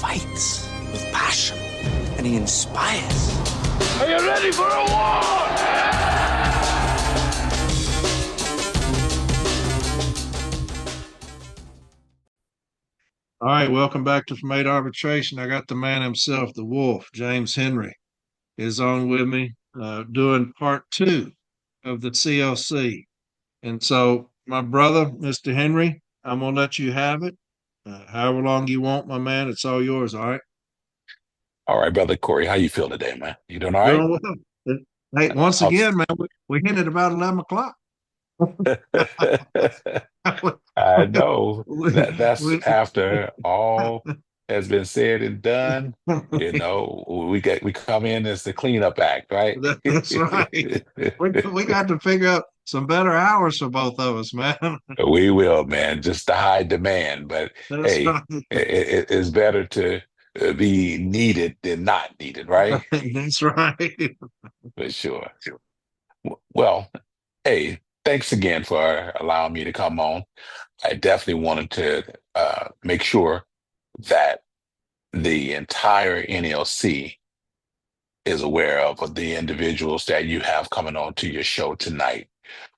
fights with passion, and he inspires. Are you ready for a war? All right, welcome back to From Eight Arbitration. I got the man himself, the Wolf, James Henry, is on with me doing part two of the CLC. And so, my brother, Mr. Henry, I'm going to let you have it. However long you want, my man, it's all yours, all right? All right, brother Corey, how you feel today, man? You doing all right? Doing well. Hey, once again, man, we hit at about 11 o'clock. I know that's we, after all has been said and done. We come in as the cleanup act, right? that's right. We got to figure out some better hours for both of us, man. We will, man. Just the high demand, but That's hey, right. it's better to be needed than not needed, right? That's right. For sure. Well, hey, thanks again for allowing me to come on. I definitely wanted to make sure that the entire NLC is aware of the individuals that you have coming on to your show tonight.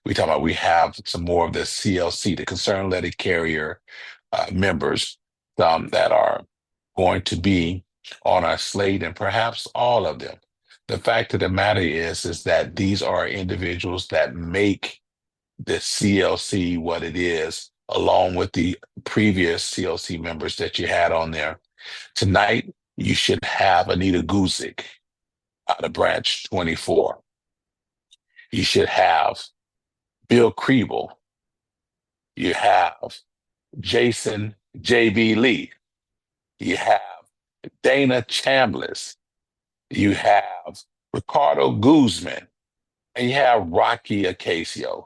We have some more of the CLC, the concerned letter carrier members, that are going to be on our slate, and perhaps all of them. The fact of the matter is that these are individuals that make the CLC what it is, along with the previous CLC members that you had on there. Tonight, you should have Anita Guzik out of Branch 24. You should have Bill Kriebel. You have Jason J.B. Lee. You have Dana Chambliss. You have Ricardo Guzman. And you have Rocky Acacio.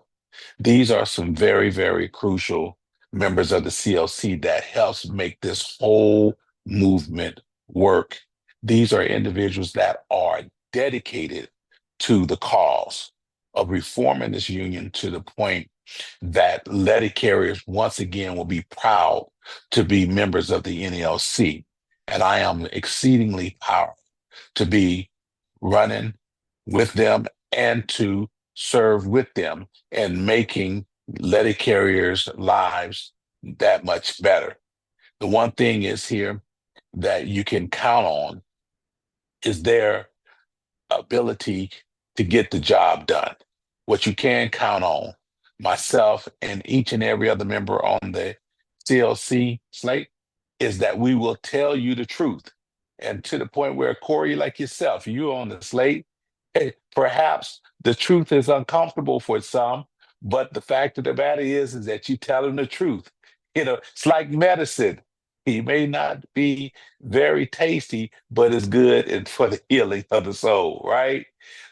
These are some very, very crucial members of the CLC that helps make this whole movement work. These are individuals that are dedicated to the cause of reforming this union to the point that letter carriers once again will be proud to be members of the NALC. And I am exceedingly proud to be running with them and to serve with them and making letter carriers' lives that much better. The one thing is here that you can count on is their ability to get the job done. What you can count on, myself and each and every other member on the CLC slate, is that we will tell you the truth. And to the point where, Corey, like yourself, you on the slate, hey, perhaps the truth is uncomfortable for some, but the fact of the matter is that you tell them the truth. It's like medicine. It may not be very tasty, but it's good and for the healing of the soul, right?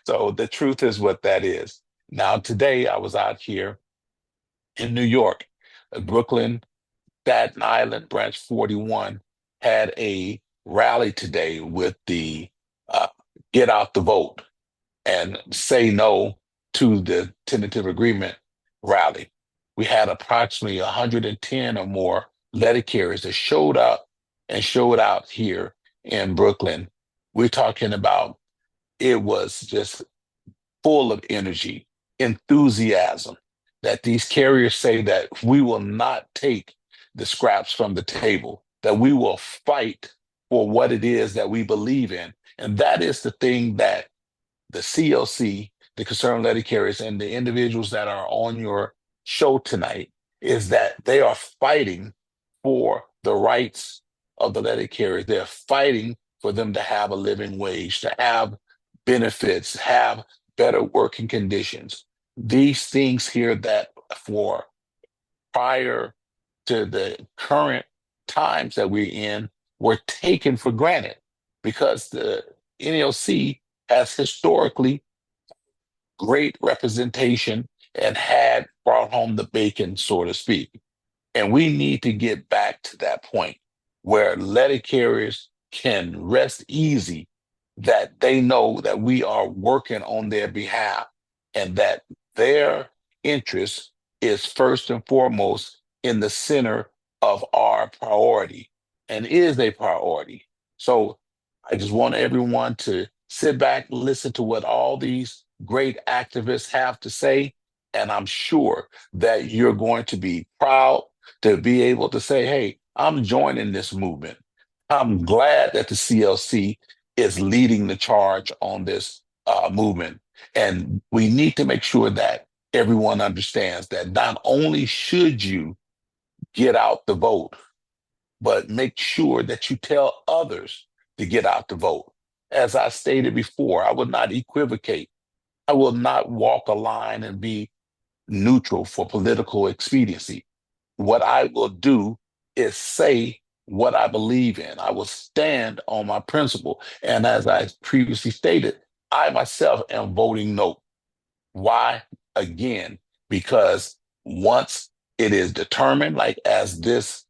So the truth is what that is. Now, today I was out here in New York, Brooklyn, Staten Island, Branch 41, had a rally today with the uh, Get Out the Vote and Say No to the Tentative Agreement rally. We had approximately 110 or more letter carriers that showed up and showed out here in Brooklyn. We're talking about, it was just full of energy, enthusiasm, that these carriers say that we will not take the scraps from the table, that we will fight for what it is that we believe in. And that is the thing that the CLC, the concerned letter carriers, and the individuals that are on your show tonight, is that they are fighting for the rights of the letter carriers. They're fighting for them to have a living wage, to have benefits, have better working conditions. These things here that for prior to the current times that we're in were taken for granted because the NLC has historically great representation and had brought home the bacon, so to speak. And we need to get back to that point where letter carriers can rest easy that they know that we are working on their behalf and that their interest is first and foremost in the center of our priority. and is a priority. So I just want everyone to sit back, listen to what all these great activists have to say. And I'm sure that you're going to be proud to be able to say, hey, I'm joining this movement. I'm glad that the CLC is leading the charge on this movement. And we need to make sure that everyone understands that not only should you get out the vote, but make sure that you tell others to get out the vote. As I stated before, I will not equivocate. I will not walk a line and be neutral for political expediency. What I will do is say what I believe in. I will stand on my principle. And as I previously stated, I myself am voting no. Why? Again, because once it is determined, like as this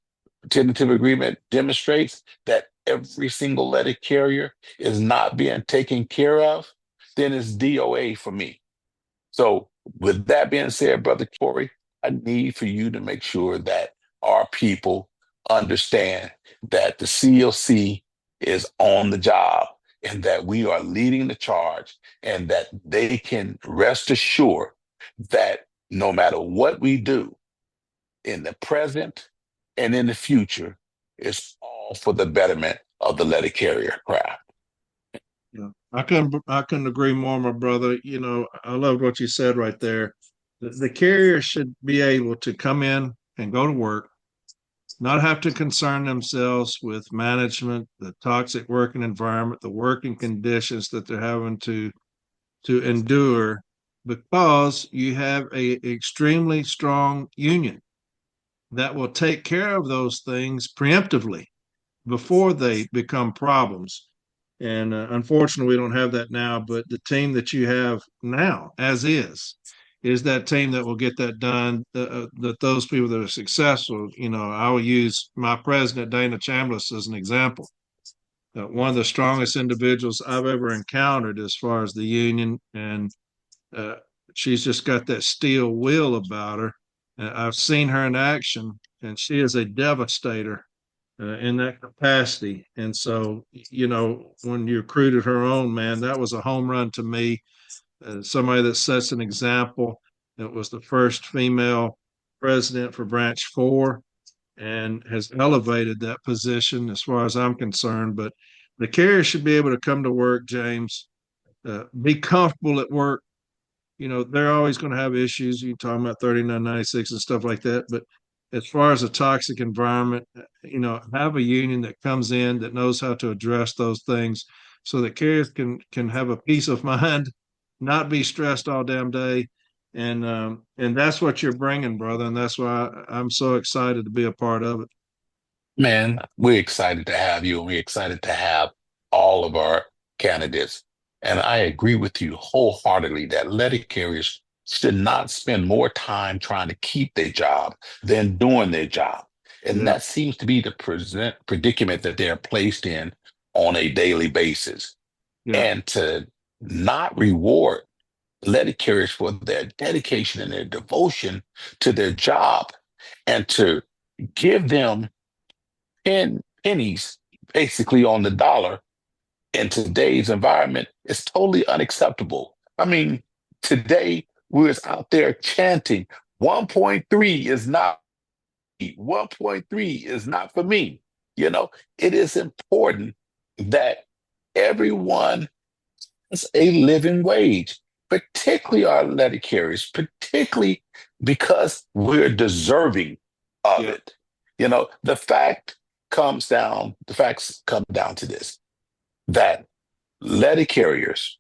tentative agreement demonstrates, that every single letter carrier is not being taken care of, then it's DOA for me. So, with that being said, Brother Corey, I need for you to make sure that our people understand that the CLC is on the job and that we are leading the charge, and that they can rest assured that no matter what we do in the present and in the future, it's all for the betterment of the letter carrier craft. Yeah, I couldn't agree more, my brother. You know, I love what you said right there. The carrier should be able to come in and go to work, not have to concern themselves with management, the toxic working environment, the working conditions that they're having to endure, because you have a extremely strong union that will take care of those things preemptively before they become problems. And unfortunately, we don't have that now. But the team that you have now, as is that team that will get that done. That those people that are successful, you know, I will use my president, Dana Chambliss, as an example. One of the strongest individuals I've ever encountered as far as the union, and uh, she's just got that steel will about her. I've seen her in action, and she is a devastator in that capacity. And so, you know, when you recruited her on, man, that was a home run to me. Somebody that sets an example. It was the first female president for Branch 4 and has elevated that position as far as I'm concerned. But the carrier should be able to come to work, James, be comfortable at work. You know, they're always going to have issues. You talking about 3996 and stuff like that. But as far as a toxic environment, you know, have a union that comes in that knows how to address those things so that carriers can have a peace of mind, not be stressed all damn day. And that's what you're bringing, brother. And that's why I'm so excited to be a part of it. Man, we're excited to have you, and we're excited to have all of our candidates. And I agree with you wholeheartedly that letter carriers should not spend more time trying to keep their job than doing their job. And Yeah, that seems to be the present predicament that they're placed in on a daily basis. yeah, And to not reward letter carriers for their dedication and their devotion to their job, and to give them pennies basically on the dollar in today's environment is totally unacceptable. I mean, today we was out there chanting 1.3 is not 1.3 is not for me. You know, it is important that everyone has a living wage, particularly our letter carriers, particularly because we're deserving of yeah, it. You know, the facts come down to this, that letter carriers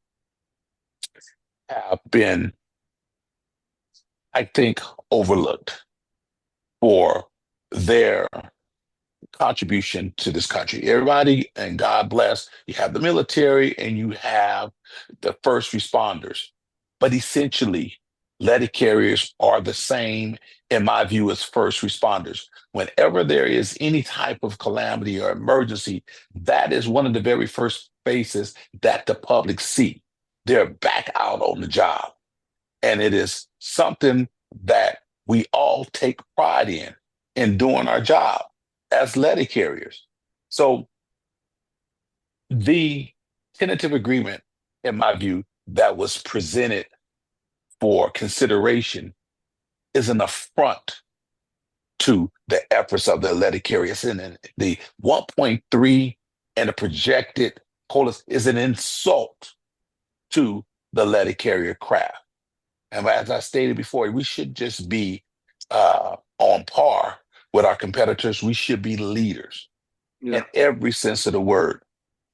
have been, I think, overlooked for their contribution to this country. Everybody, and God bless, you have the military and you have the first responders. But essentially, letter carriers are the same, in my view, as first responders. Whenever there is any type of calamity or emergency, that is one of the very first faces that the public see. They're back out on the job. And it is something that we all take pride in doing our job as letter carriers. So the tentative agreement, in my view, that was presented for consideration is an affront to the efforts of the letter carriers. And the 1.3 and the projected colas is an insult to the letter carrier craft. And as I stated before, we should just be on par with our competitors. We should be leaders in every sense of the word.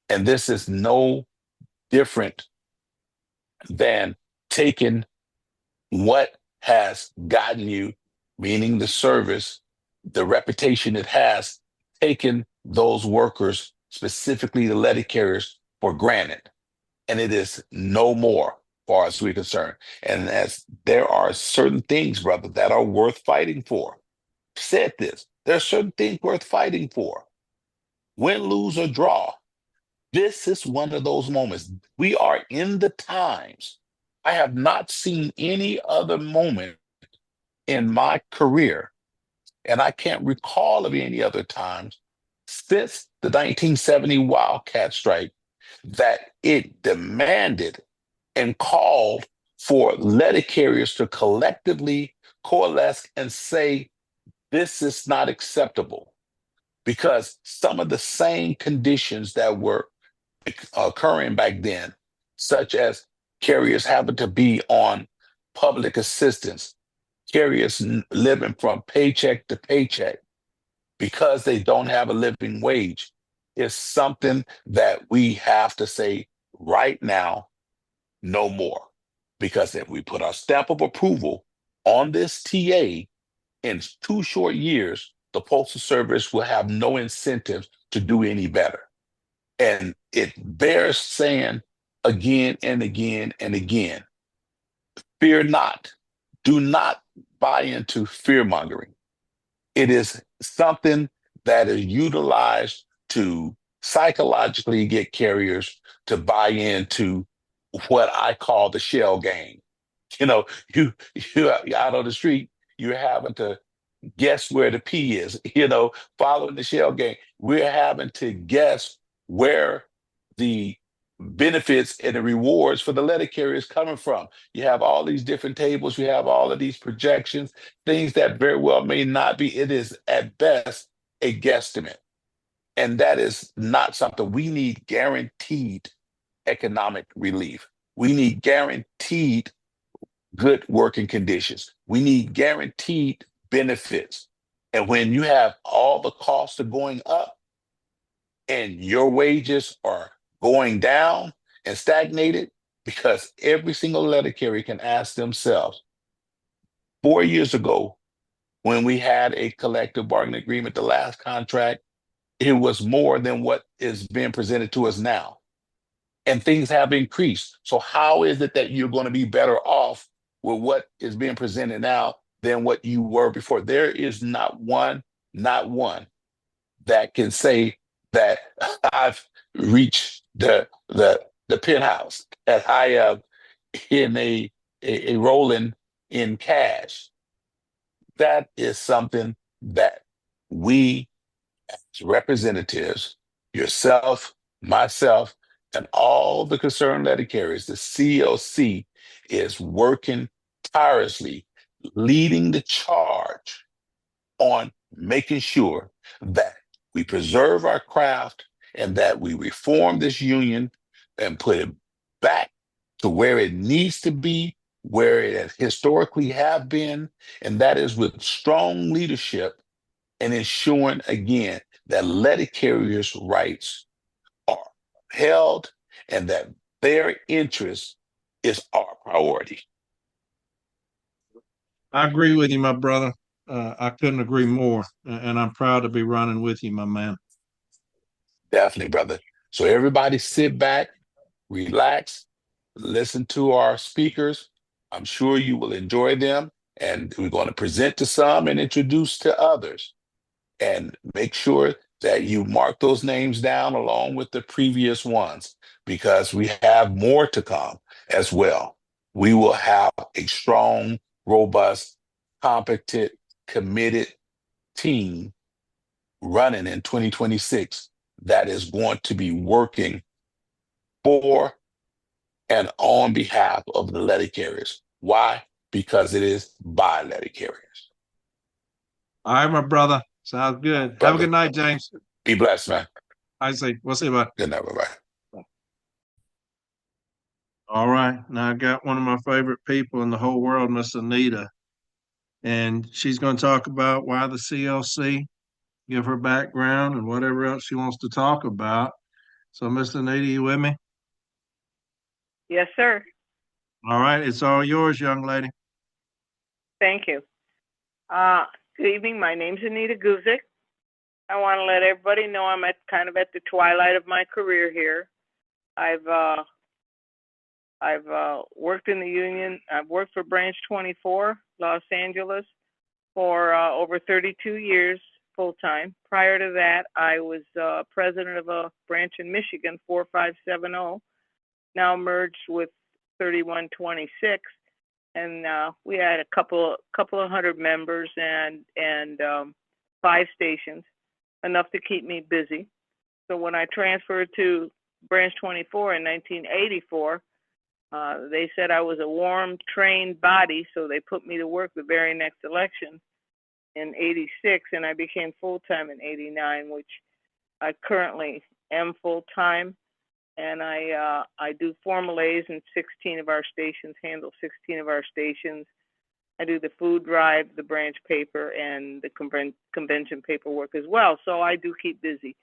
And this is no different than taking what has gotten you, meaning the service, the reputation it has, taken those workers, specifically the letter carriers, for granted. And it is no more, far as we're concerned. And as there are certain things, brother, that are worth fighting for. Said this, there are certain things worth fighting for. Win, lose, or draw. This is one of those moments. We are in the times. I have not seen any other moment in my career, and I can't recall of any other times since the 1970 Wildcat strike that it demanded and called for letter carriers to collectively coalesce and say, this is not acceptable. Because some of the same conditions that were occurring back then, such as carriers having to be on public assistance, carriers living from paycheck to paycheck because they don't have a living wage, is something that we have to say right now, no more. Because if we put our stamp of approval on this TA in 2 short years, the Postal Service will have no incentive to do any better. And it bears saying again and again and again, fear not. Do not buy into fear mongering. It is something that is utilized to psychologically get carriers to buy into what I call the shell game. You know, you out on the street, you're having to guess where the P is, following the shell game. We're having to guess where the benefits and the rewards for the letter carrier is coming from. You have all these different tables, you have all of these projections, things that very well may not be. It is at best a guesstimate. And that is not something we need. Guaranteed economic relief. We need guaranteed good working conditions. We need guaranteed benefits. And when you have all the costs are going up and your wages are going down and stagnated, because every single letter carrier can ask themselves, 4 years ago, when we had a collective bargaining agreement, the last contract, it was more than what is being presented to us now. And things have increased. So how is it that you're going to be better off with what is being presented now than what you were before? There is not one that can say that I've reached the penthouse, that I am in a rolling in cash. That is something that we as representatives, yourself, myself, and all the concerned letter carriers, the CLC is working tirelessly, leading the charge on making sure that we preserve our craft and that we reform this union and put it back to where it needs to be, where it has historically have been, and that is with strong leadership and ensuring again that letter carriers' rights are held and that their interest is our priority. I agree with you, my brother. I couldn't agree more, and I'm proud to be running with you, my man. Definitely, brother. So everybody sit back, relax, listen to our speakers. I'm sure you will enjoy them, and we're going to present to some and introduce to others. And make sure that you mark those names down along with the previous ones, because we have more to come as well. We will have a strong, robust, competent, committed team running in 2026 that is going to be working for and on behalf of the letter carriers. Why? Because it is by letter carriers. All right, my brother. Sounds good. Have a Brother, good night, James. be blessed, man. I see. We'll see about. Good night, bye-bye. All right. Now I got one of my favorite people in the whole world, Miss Anita, and she's going to talk about why the CLC, give her background and whatever else she wants to talk about. So, Miss Anita, you with me? Yes, sir. All right. It's all yours, young lady. Thank you. Good evening. My name's Anita Guzik. I want to let everybody know I'm kind of at the twilight of my career here. I've worked in the union. I've worked for Branch 24, Los Angeles, for over 32 years full time. Prior to that, I was president of a branch in Michigan, 4570, now merged with 3126. And we had a couple of hundred members and 5 stations, enough to keep me busy. So when I transferred to Branch 24 in 1984, they said I was a warm, trained body, so they put me to work the very next election in 86, and I became full-time in 89, which I currently am full-time. And I do formal A's in 16 of our stations, handle 16 of our stations. I do the food drive, the branch paper, and the convention paperwork as well. So I do keep busy.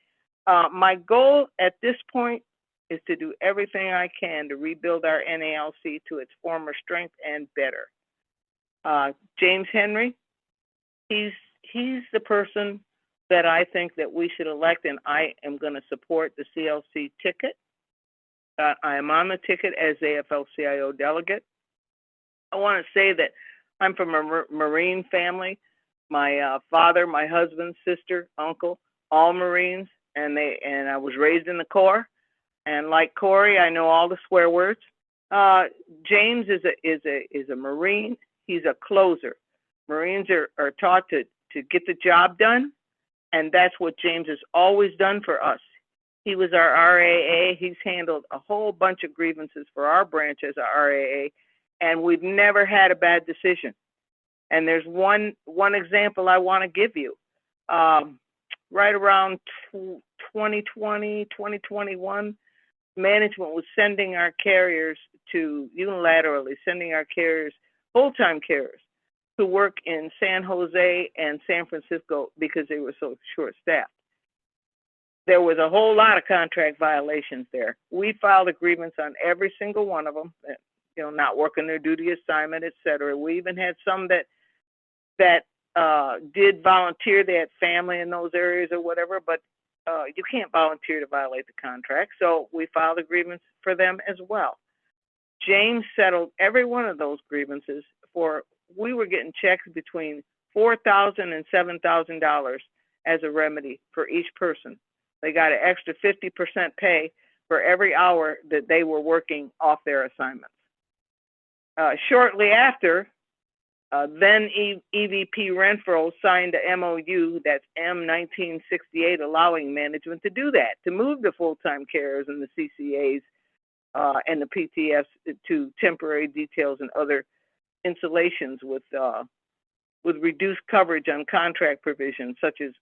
My goal at this point is to do everything I can to rebuild our NALC to its former strength and better. James Henry, he's the person that I think that we should elect, and I am going to support the CLC ticket. I am on the ticket as AFL-CIO delegate. I want to say that I'm from a Marine family. My father, my husband, sister, uncle, all Marines, and I was raised in the Corps. And like Corey, I know all the swear words. James is a Marine. He's a closer. Marines are taught to get the job done, and that's what James has always done for us. He was our RAA. He's handled a whole bunch of grievances for our branch as a RAA, and we've never had a bad decision. And there's one example I want to give you. Right around 2020, 2021, management was sending our carriers unilaterally sending our carriers, full-time carriers, to work in San Jose and San Francisco because they were so short-staffed. There was a whole lot of contract violations there. We filed a grievance on every single one of them, not working their duty assignment, et cetera. We even had some that did volunteer. They had family in those areas or whatever, but you can't volunteer to violate the contract. So we filed a grievance for them as well. James settled every one of those grievances we were getting checks between $4,000 and $7,000 as a remedy for each person. They got an extra 50% pay for every hour that they were working off their assignments. Shortly after, then EVP Renfro signed a MOU, that's M1968, allowing management to do that, to move the full-time carers and the CCAs and the PTFs to temporary details and other insulations with reduced coverage on contract provisions, such as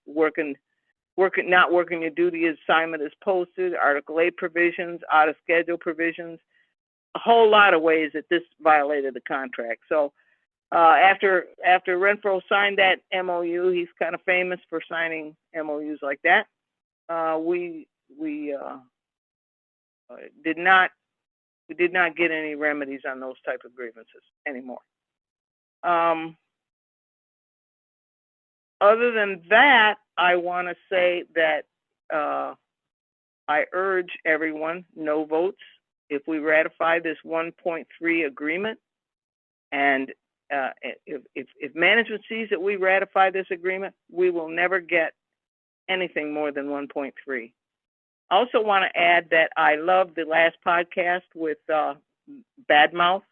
not working your duty assignment as posted, Article 8 provisions, out of schedule provisions, a whole lot of ways that this violated the contract. So after Renfro signed that MOU, he's kind of famous for signing MOUs like that. We did not get any remedies on those type of grievances anymore. Other than that, I want to say that I urge everyone, no votes, if we ratify this 1.3 agreement. And if management sees that we ratify this agreement, we will never get anything more than 1.3. I also want to add that I loved the last podcast with Badmouth.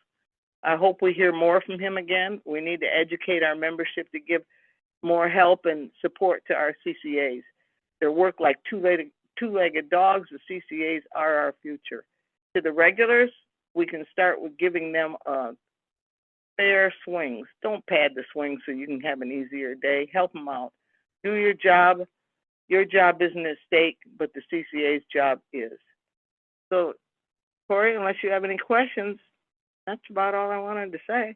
I hope we hear more from him again. We need to educate our membership to give more help and support to our CCAs. They're worked like two two-legged dogs, the CCAs are our future. To the regulars, we can start with giving them fair swings. Don't pad the swings so you can have an easier day. Help them out. Do your job. Your job isn't at stake, but the CCA's job is. So, Corey, unless you have any questions, that's about all I wanted to say.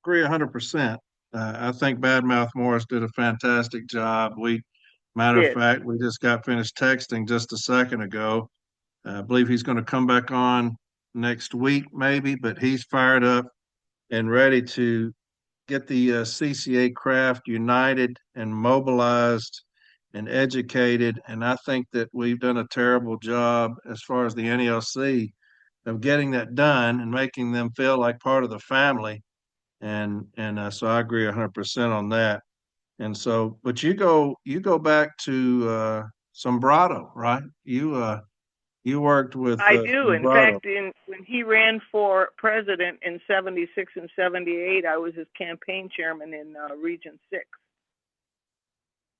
Agree 100%. I think Badmouth Morris did a fantastic job. Matter of fact, we just got finished texting just a second ago. I believe he's going to come back on next week, maybe, but he's fired up and ready to get the CCA craft united and mobilized and educated. And I think that we've done a terrible job as far as the NALC of getting that done and making them feel like part of the family. And so I agree 100% on that. And so, but you go back to Sombrado, right? You worked with I do. In Sombrado. fact, when he ran for president in 76 and 78, I was his campaign chairman in Region 6.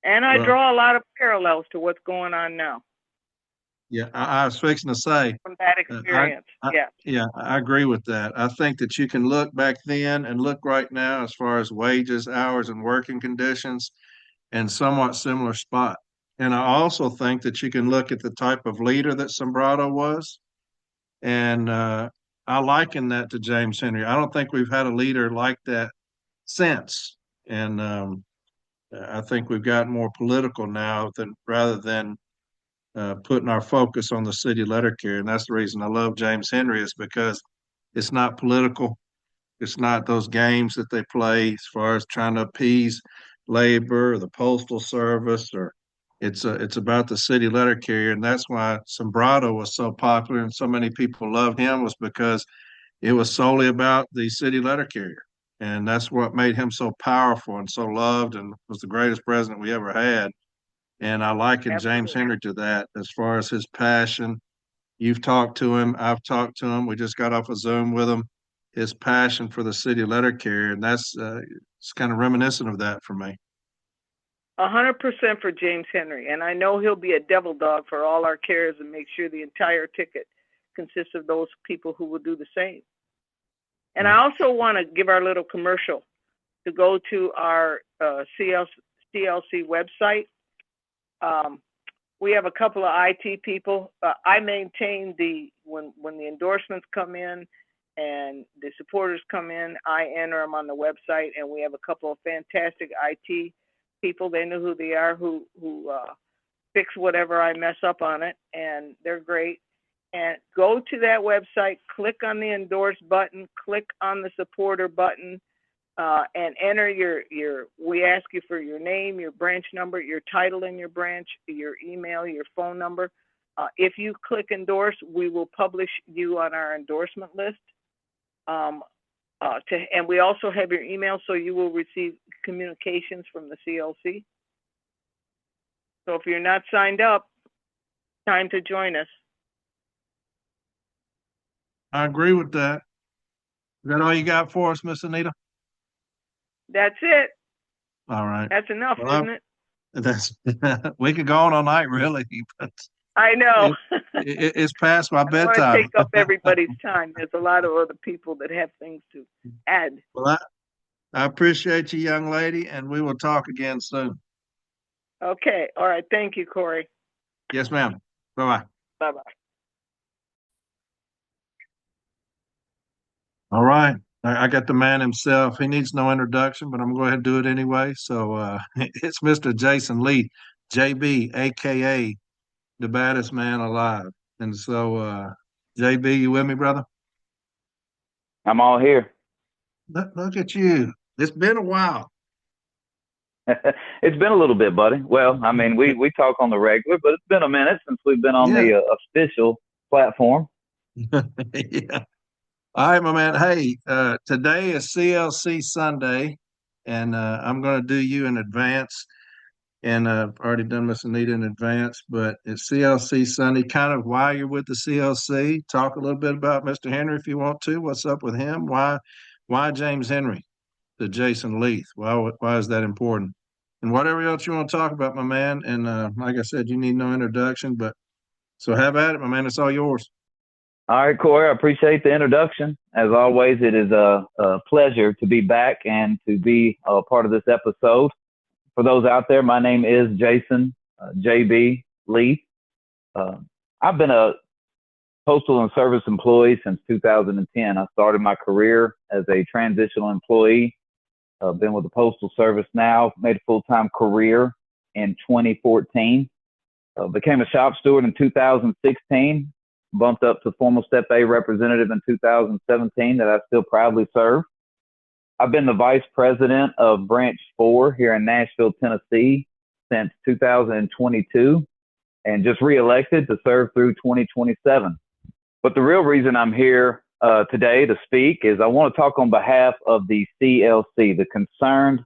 And I draw a lot of parallels to what's going on now. Yeah, I was fixing to say. From that experience, Yeah, I agree with that. I think that you can look back then and look right now as far as wages, hours, and working conditions and somewhat similar spot. And I also think that you can look at the type of leader that Sombrado was. And I liken that to James Henry. I don't think we've had a leader like that since. And I think we've gotten more political now rather than putting our focus on the city letter carrier. And that's the reason I love James Henry, is because it's not political. It's not those games that they play as far as trying to appease labor or the postal service, or it's about the city letter carrier. And that's why Sombrado was so popular and so many people loved him, was because it was solely about the city letter carrier. And that's what made him so powerful and so loved, and was the greatest president we ever had. And I liken James Henry to that as far as his passion. You've talked to him. I've talked to him. We just got off a Zoom with him. His passion for the city letter carrier, and that's it's kind of reminiscent of that for me. 100% for James Henry. And I know he'll be a devil dog for all our carriers and make sure the entire ticket consists of those people who will do the same. And I also want to give our little commercial to go to our CLC website. We have a couple of IT people. I maintain when the endorsements come in and the supporters come in, I enter them on the website, and we have a couple of fantastic IT people. They know who they are, who fix whatever I mess up on it, and they're great. And go to that website, click on the endorse button, click on the supporter button, and enter we ask you for your name, your branch number, your title in your branch, your email, your phone number. If you click endorse, we will publish you on our endorsement list. And we also have your email, so you will receive communications from the CLC. So if you're not signed up, time to join us. I agree with that. Is that all you got for us, Miss Anita? That's it. All right. That's enough, isn't it? That's we could go on all night, really. But I know. It's past my bedtime. I want to take up everybody's time. There's a lot of other people that have things to add. Well, I appreciate you, young lady, and we will talk again soon. Okay. All right. Thank you, Corey. Yes, ma'am. Bye-bye. Bye-bye. All right. I got the man himself. He needs no introduction, but I'm going to go ahead and do it anyway. So it's Mr. Jason Lee, JB, a.k.a. the baddest man alive. And so, JB, you with me, brother? I'm all here. Look at you. It's been a while. It's been a little bit, buddy. Well, I mean, we talk on the regular, but it's been a minute since we've been on the official platform. Yeah. All right, my man. Hey, today is CLC Sunday, and I'm going to do you in advance. And I've already done Miss Anita in advance, but it's CLC Sunday. Kind of why you're with the CLC. Talk a little bit about Mr. Henry if you want to. What's up with him? Why James Henry to Jason Leith? Why is that important? and whatever else you want to talk about, my man. And like I said, you need no introduction, but so have at it, my man. It's all yours. All right, Corey, I appreciate the introduction. As always, it is a pleasure to be back and to be a part of this episode. For those out there, my name is Jason JB Lee. I've been a postal and service employee since 2010. I started my career as a transitional employee. Been with the Postal Service now, made a full-time career in 2014. Became a shop steward in 2016, bumped up to formal Step A representative in 2017 that I still proudly serve. I've been the vice president of Branch 4 here in Nashville, Tennessee since 2022 and just reelected to serve through 2027. But the real reason I'm here today to speak is I want to talk on behalf of the CLC, the Concerned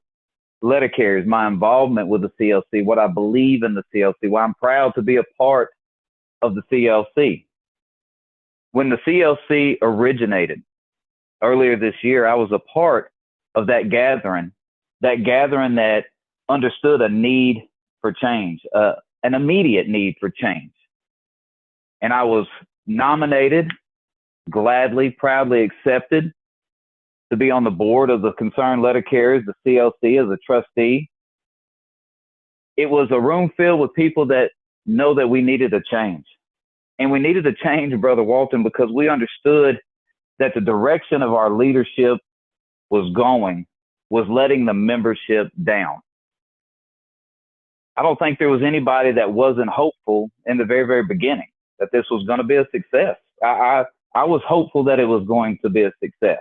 Letter Carriers, my involvement with the CLC, what I believe in the CLC, why I'm proud to be a part of the CLC. When the CLC originated earlier this year, I was a part of that gathering that understood a need for change, an immediate need for change. And I was nominated, gladly, proudly accepted to be on the board of the Concerned Letter Carriers, the CLC, as a trustee. It was a room filled with people that know that we needed a change. And we needed a change, Brother Walton, because we understood that the direction of our leadership was letting the membership down. I don't think there was anybody that wasn't hopeful in the very, very beginning that this was going to be a success. I was hopeful that it was going to be a success.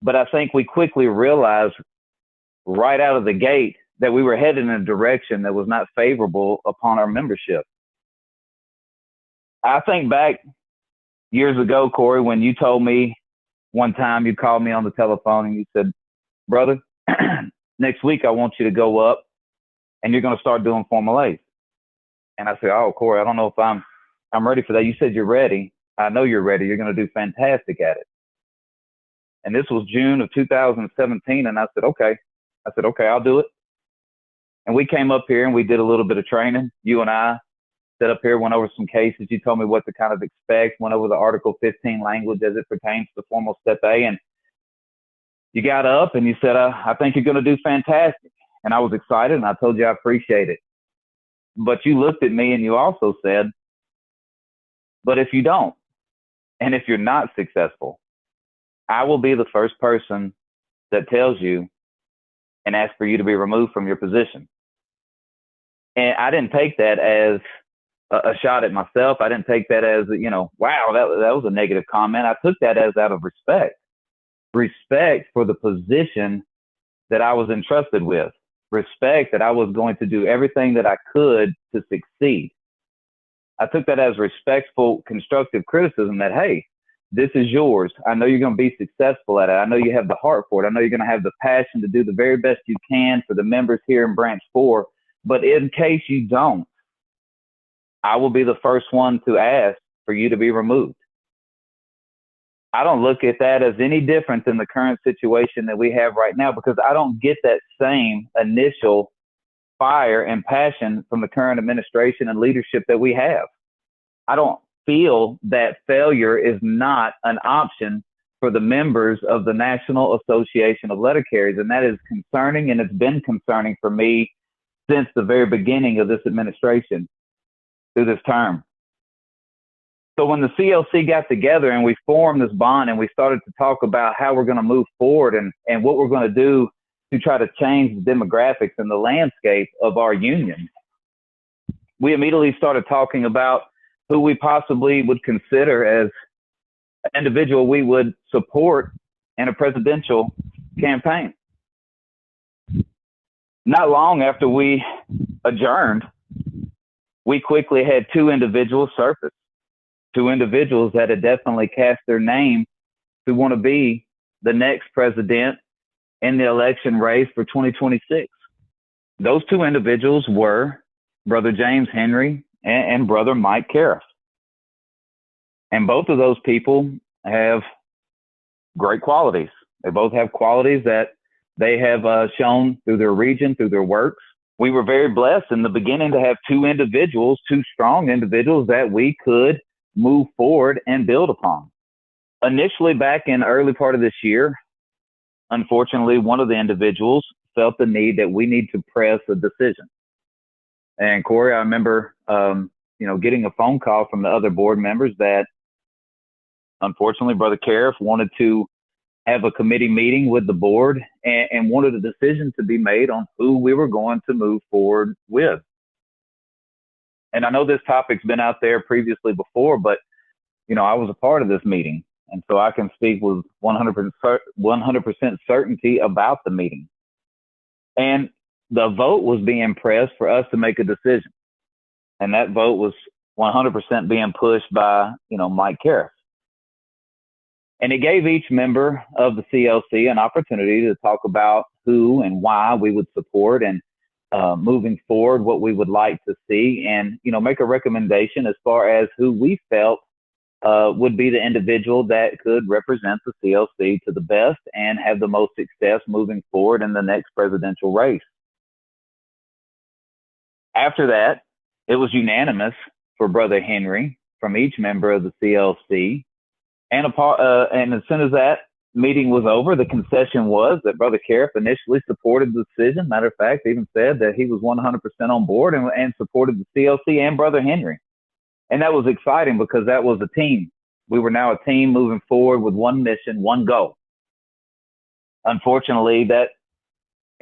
But I think we quickly realized right out of the gate that we were headed in a direction that was not favorable upon our membership. I think back years ago, Corey, when you told me one time, you called me on the telephone and you said, brother, next week I want you to go up and you're going to start doing Formal A's. And I said, oh, Corey, I don't know if I'm ready for that. You said you're ready. I know you're ready. You're going to do fantastic at it. And this was June of 2017. And I said, okay, I'll do it. And we came up here and we did a little bit of training. You and I sat up here, went over some cases. You told me what to kind of expect, went over the Article 15 language as it pertains to Formal Step A. And you got up and you said, I think you're going to do fantastic. And I was excited and I told you I appreciate it. But you looked at me and you also said, but if you don't, and if you're not successful, I will be the first person that tells you and asks for you to be removed from your position. And I didn't take that as a shot at myself. I didn't take that as, wow, that was a negative comment. I took that as out of respect for the position that I was entrusted with, respect that I was going to do everything that I could to succeed. I took that as respectful, constructive criticism that, hey, this is yours. I know you're going to be successful at it. I know you have the heart for it. I know you're going to have the passion to do the very best you can for the members here in Branch 4. But in case you don't, I will be the first one to ask for you to be removed. I don't look at that as any different than the current situation that we have right now, because I don't get that same initial fire and passion from the current administration and leadership that we have. I don't feel that failure is not an option for the members of the National Association of Letter Carriers. And that is concerning, and it's been concerning for me since the very beginning of this administration through this term. So when the CLC got together and we formed this bond and we started to talk about how we're going to move forward and what we're going to do to try to change the demographics and the landscape of our union, we immediately started talking about who we possibly would consider as an individual we would support in a presidential campaign. Not long after we adjourned, we quickly had two individuals surface, two individuals that had definitely cast their name to want to be the next president in the election race for 2026. Those two individuals were Brother James Henry and Brother Mike Cariff. And both of those people have great qualities. They both have qualities that they have shown through their region, through their works. We were very blessed in the beginning to have two strong individuals that we could move forward and build upon. Initially, back in the early part of this year, unfortunately, one of the individuals felt the need that we need to press a decision. And Corey, I remember, getting a phone call from the other board members that, unfortunately, Brother Cariff wanted to have a committee meeting with the board and wanted a decision to be made on who we were going to move forward with. And I know this topic's been out there previously before, but, I was a part of this meeting. And so I can speak with 100% certainty about the meeting. And the vote was being pressed for us to make a decision. And that vote was 100% being pushed by, Mike Cariff. And it gave each member of the CLC an opportunity to talk about who and why we would support and moving forward, what we would like to see, and, make a recommendation as far as who we felt would be the individual that could represent the CLC to the best and have the most success moving forward in the next presidential race. After that, it was unanimous for Brother Henry from each member of the CLC. And as soon as that meeting was over, the concession was that Brother Cariff initially supported the decision. Matter of fact, even said that he was 100% on board and supported the CLC and Brother Henry. And that was exciting because that was a team. We were now a team moving forward with one mission, one goal. Unfortunately, that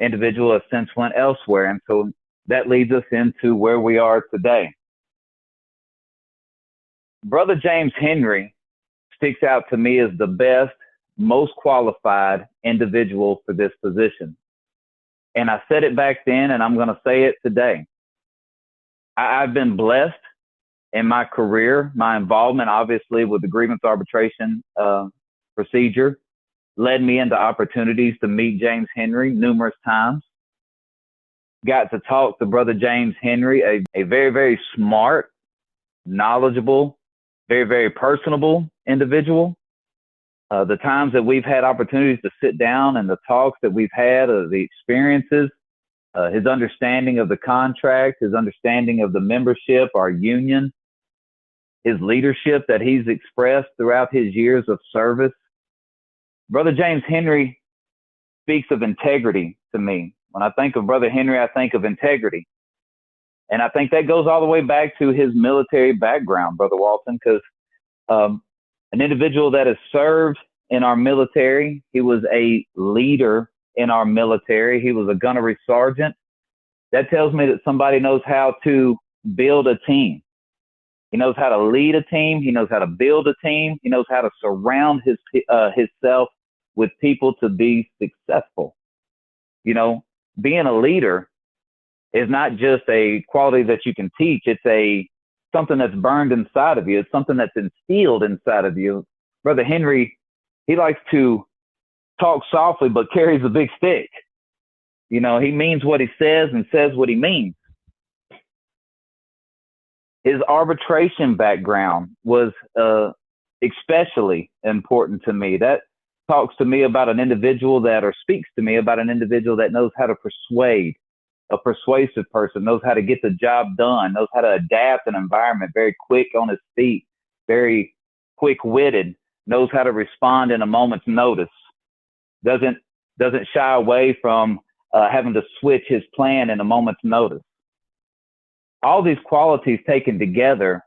individual has since went elsewhere. And so that leads us into where we are today. Brother James Henry sticks out to me as the best, most qualified individual for this position. And I said it back then, and I'm going to say it today. I've been blessed in my career. My involvement, obviously, with the grievance arbitration procedure led me into opportunities to meet James Henry numerous times. Got to talk to Brother James Henry, a very, very smart, knowledgeable, very, very personable individual. The times that we've had opportunities to sit down and the talks that we've had, the experiences, his understanding of the contract, his understanding of the membership, our union, his leadership that he's expressed throughout his years of service. Brother James Henry speaks of integrity to me. When I think of Brother Henry, I think of integrity. And I think that goes all the way back to his military background, Brother Walton, because an individual that has served in our military, he was a leader in our military. He was a gunnery sergeant. That tells me that somebody knows how to build a team. He knows how to lead a team. He knows how to build a team. He knows how to surround himself with people to be successful. Being a leader is not just a quality that you can teach. It's something that's burned inside of you. It's something that's instilled inside of you. Brother Henry, he likes to talk softly, but carries a big stick. He means what he says and says what he means. His arbitration background was especially important to me. That talks to me about an individual speaks to me about an individual that knows how to persuade, a persuasive person, knows how to get the job done, knows how to adapt an environment, very quick on his feet, very quick-witted, knows how to respond in a moment's notice, doesn't shy away from having to switch his plan in a moment's notice. All these qualities taken together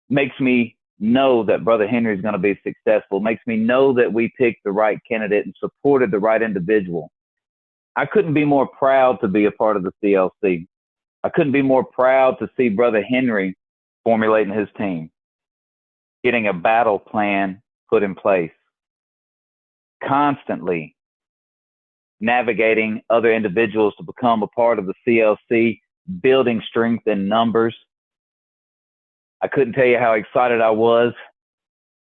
makes me know that Brother Henry is going to be successful, makes me know that we picked the right candidate and supported the right individual. I couldn't be more proud to be a part of the CLC. I couldn't be more proud to see Brother Henry formulating his team, getting a battle plan put in place, constantly navigating other individuals to become a part of the CLC, building strength in numbers. I couldn't tell you how excited I was.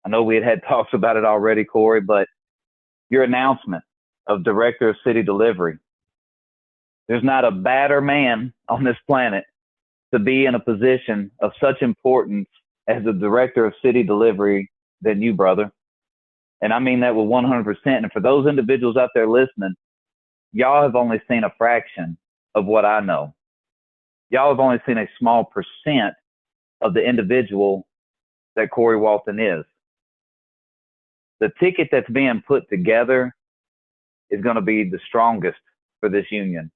I know we had talks about it already, Corey, but your announcement of Director of City Delivery. There's not a badder man on this planet to be in a position of such importance as the Director of City Delivery than you, brother. And I mean that with 100%. And for those individuals out there listening, y'all have only seen a fraction of what I know. Y'all have only seen a small percent of the individual that Corey Walton is. The ticket that's being put together is going to be the strongest for this union.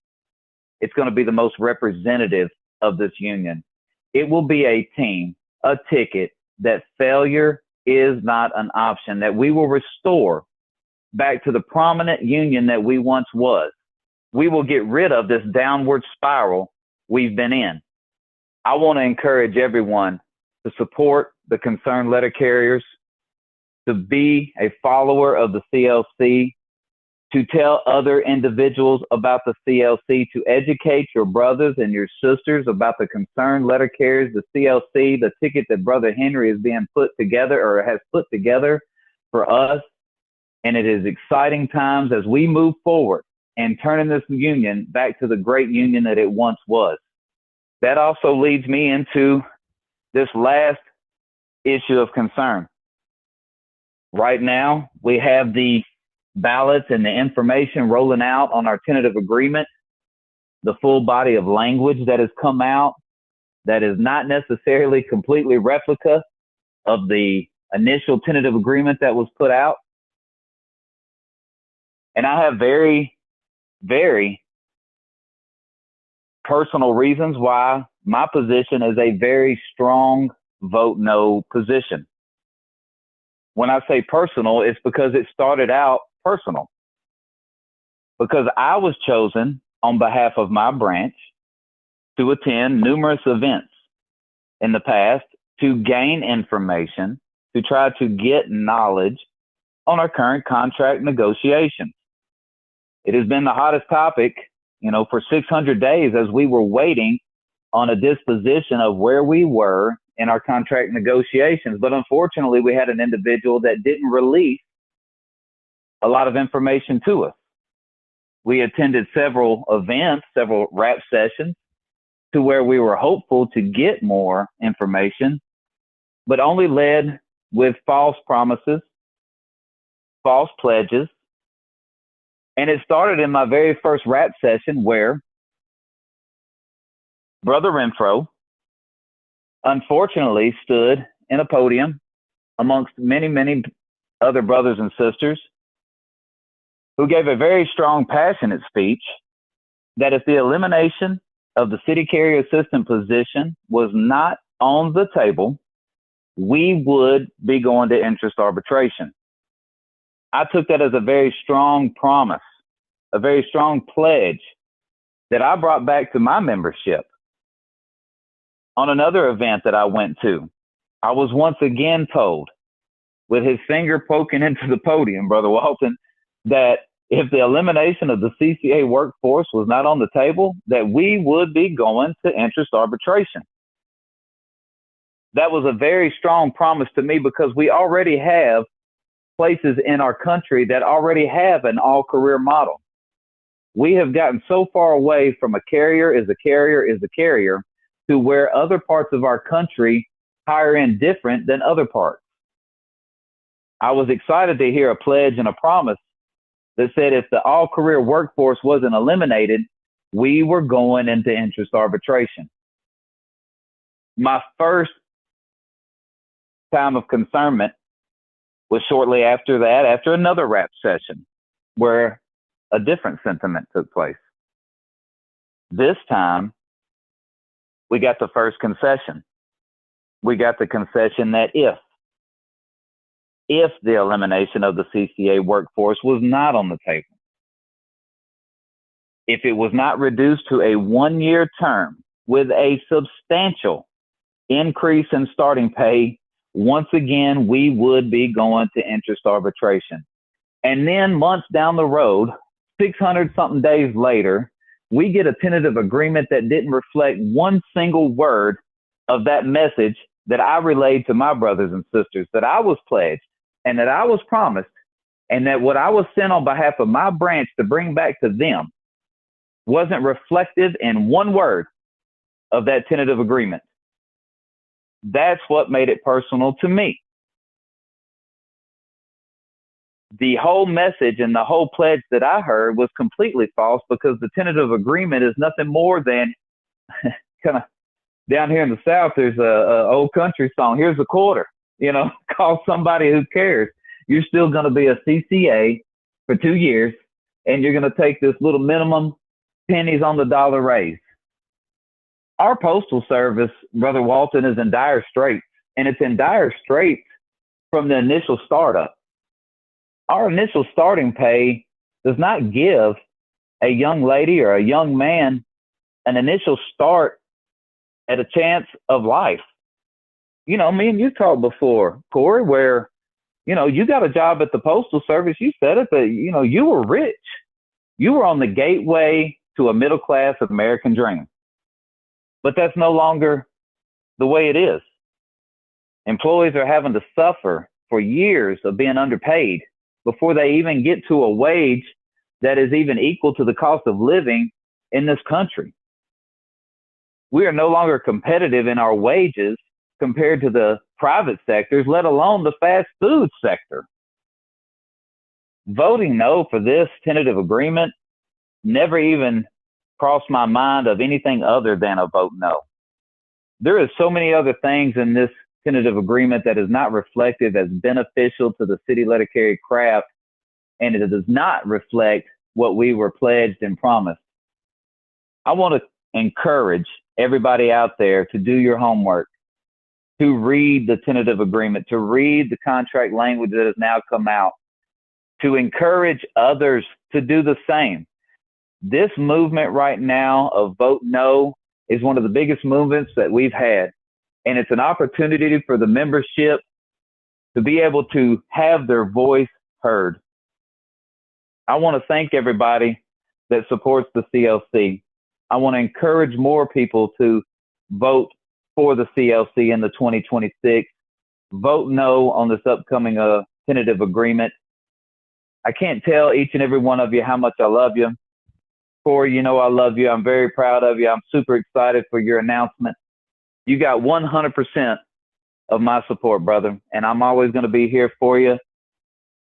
It's going to be the most representative of this union. It will be a team, a ticket that failure is not an option, that we will restore back to the prominent union that we once was. We will get rid of this downward spiral we've been in. I want to encourage everyone to support the concerned letter carriers, to be a follower of the CLC, to tell other individuals about the CLC, to educate your brothers and your sisters about the concerned letter carriers, the CLC, the ticket that Brother Henry is being put together or has put together for us. And it is exciting times as we move forward and turning this union back to the great union that it once was. That also leads me into this last issue of concern. Right now, we have the ballots and the information rolling out on our tentative agreement, the full body of language that has come out that is not necessarily completely replica of the initial tentative agreement that was put out. And I have very, very personal reasons why my position is a very strong vote no position. When I say personal, it's because it started out personal. Because I was chosen on behalf of my branch to attend numerous events in the past to gain information, to try to get knowledge on our current contract negotiations. It has been the hottest topic, for 600 days as we were waiting on a disposition of where we were in our contract negotiations. But unfortunately, we had an individual that didn't release a lot of information to us. We attended several events, several rap sessions, to where we were hopeful to get more information, but only led with false promises, false pledges. And it started in my very first rap session where Brother Renfro unfortunately stood in a podium amongst many, many other brothers and sisters who gave a very strong, passionate speech that if the elimination of the city carrier assistant position was not on the table, we would be going to interest arbitration. I took that as a very strong promise, a very strong pledge that I brought back to my membership. On another event that I went to, I was once again told, with his finger poking into the podium, Brother Walton, that if the elimination of the CCA workforce was not on the table, that we would be going to interest arbitration. That was a very strong promise to me because we already have places in our country that already have an all-career model. We have gotten so far away from a carrier is a carrier is a carrier to where other parts of our country hire in different than other parts. I was excited to hear a pledge and a promise that said if the all-career workforce wasn't eliminated, we were going into interest arbitration. My first time of concernment was shortly after that, after another rap session where a different sentiment took place. This time, we got the first concession. We got the concession that if the elimination of the CCA workforce was not on the table, if it was not reduced to a one-year term with a substantial increase in starting pay, once again, we would be going to interest arbitration. And then months down the road, 600-something days later, we get a tentative agreement that didn't reflect one single word of that message that I relayed to my brothers and sisters, that I was pledged and that I was promised, and that what I was sent on behalf of my branch to bring back to them wasn't reflective in one word of that tentative agreement. That's what made it personal to me. the whole message and the whole pledge that I heard was completely false, because the tentative agreement is nothing more than kind of down here in the South, there's a old country song. Here's a quarter, call somebody who cares. You're still going to be a CCA for 2 years, and you're going to take this little minimum pennies on the dollar raise. Our postal service, Brother Walton, is in dire straits, and it's in dire straits from the initial startup. Our initial starting pay does not give a young lady or a young man an initial start at a chance of life. Me and you talked before, Corey, where, you got a job at the Postal Service. You said it, but, you were rich. You were on the gateway to a middle-class American dream. But that's no longer the way it is. Employees are having to suffer for years of being underpaid before they even get to a wage that is even equal to the cost of living in this country. We are no longer competitive in our wages compared to the private sectors, let alone the fast food sector. Voting no for this tentative agreement never even crossed my mind of anything other than a vote no. There is so many other things in this tentative agreement that is not reflective as beneficial to the city letter carry craft, and it does not reflect what we were pledged and promised. I want to encourage everybody out there to do your homework, to read the tentative agreement, to read the contract language that has now come out, to encourage others to do the same. This movement right now of vote no is one of the biggest movements that we've had. And it's an opportunity for the membership to be able to have their voice heard. I want to thank everybody that supports the CLC. I want to encourage more people to vote for the CLC in the 2026. Vote no on this upcoming tentative agreement. I can't tell each and every one of you how much I love you. Corey, I love you. I'm very proud of you. I'm super excited for your announcement. You got 100% of my support, brother, and I'm always going to be here for you.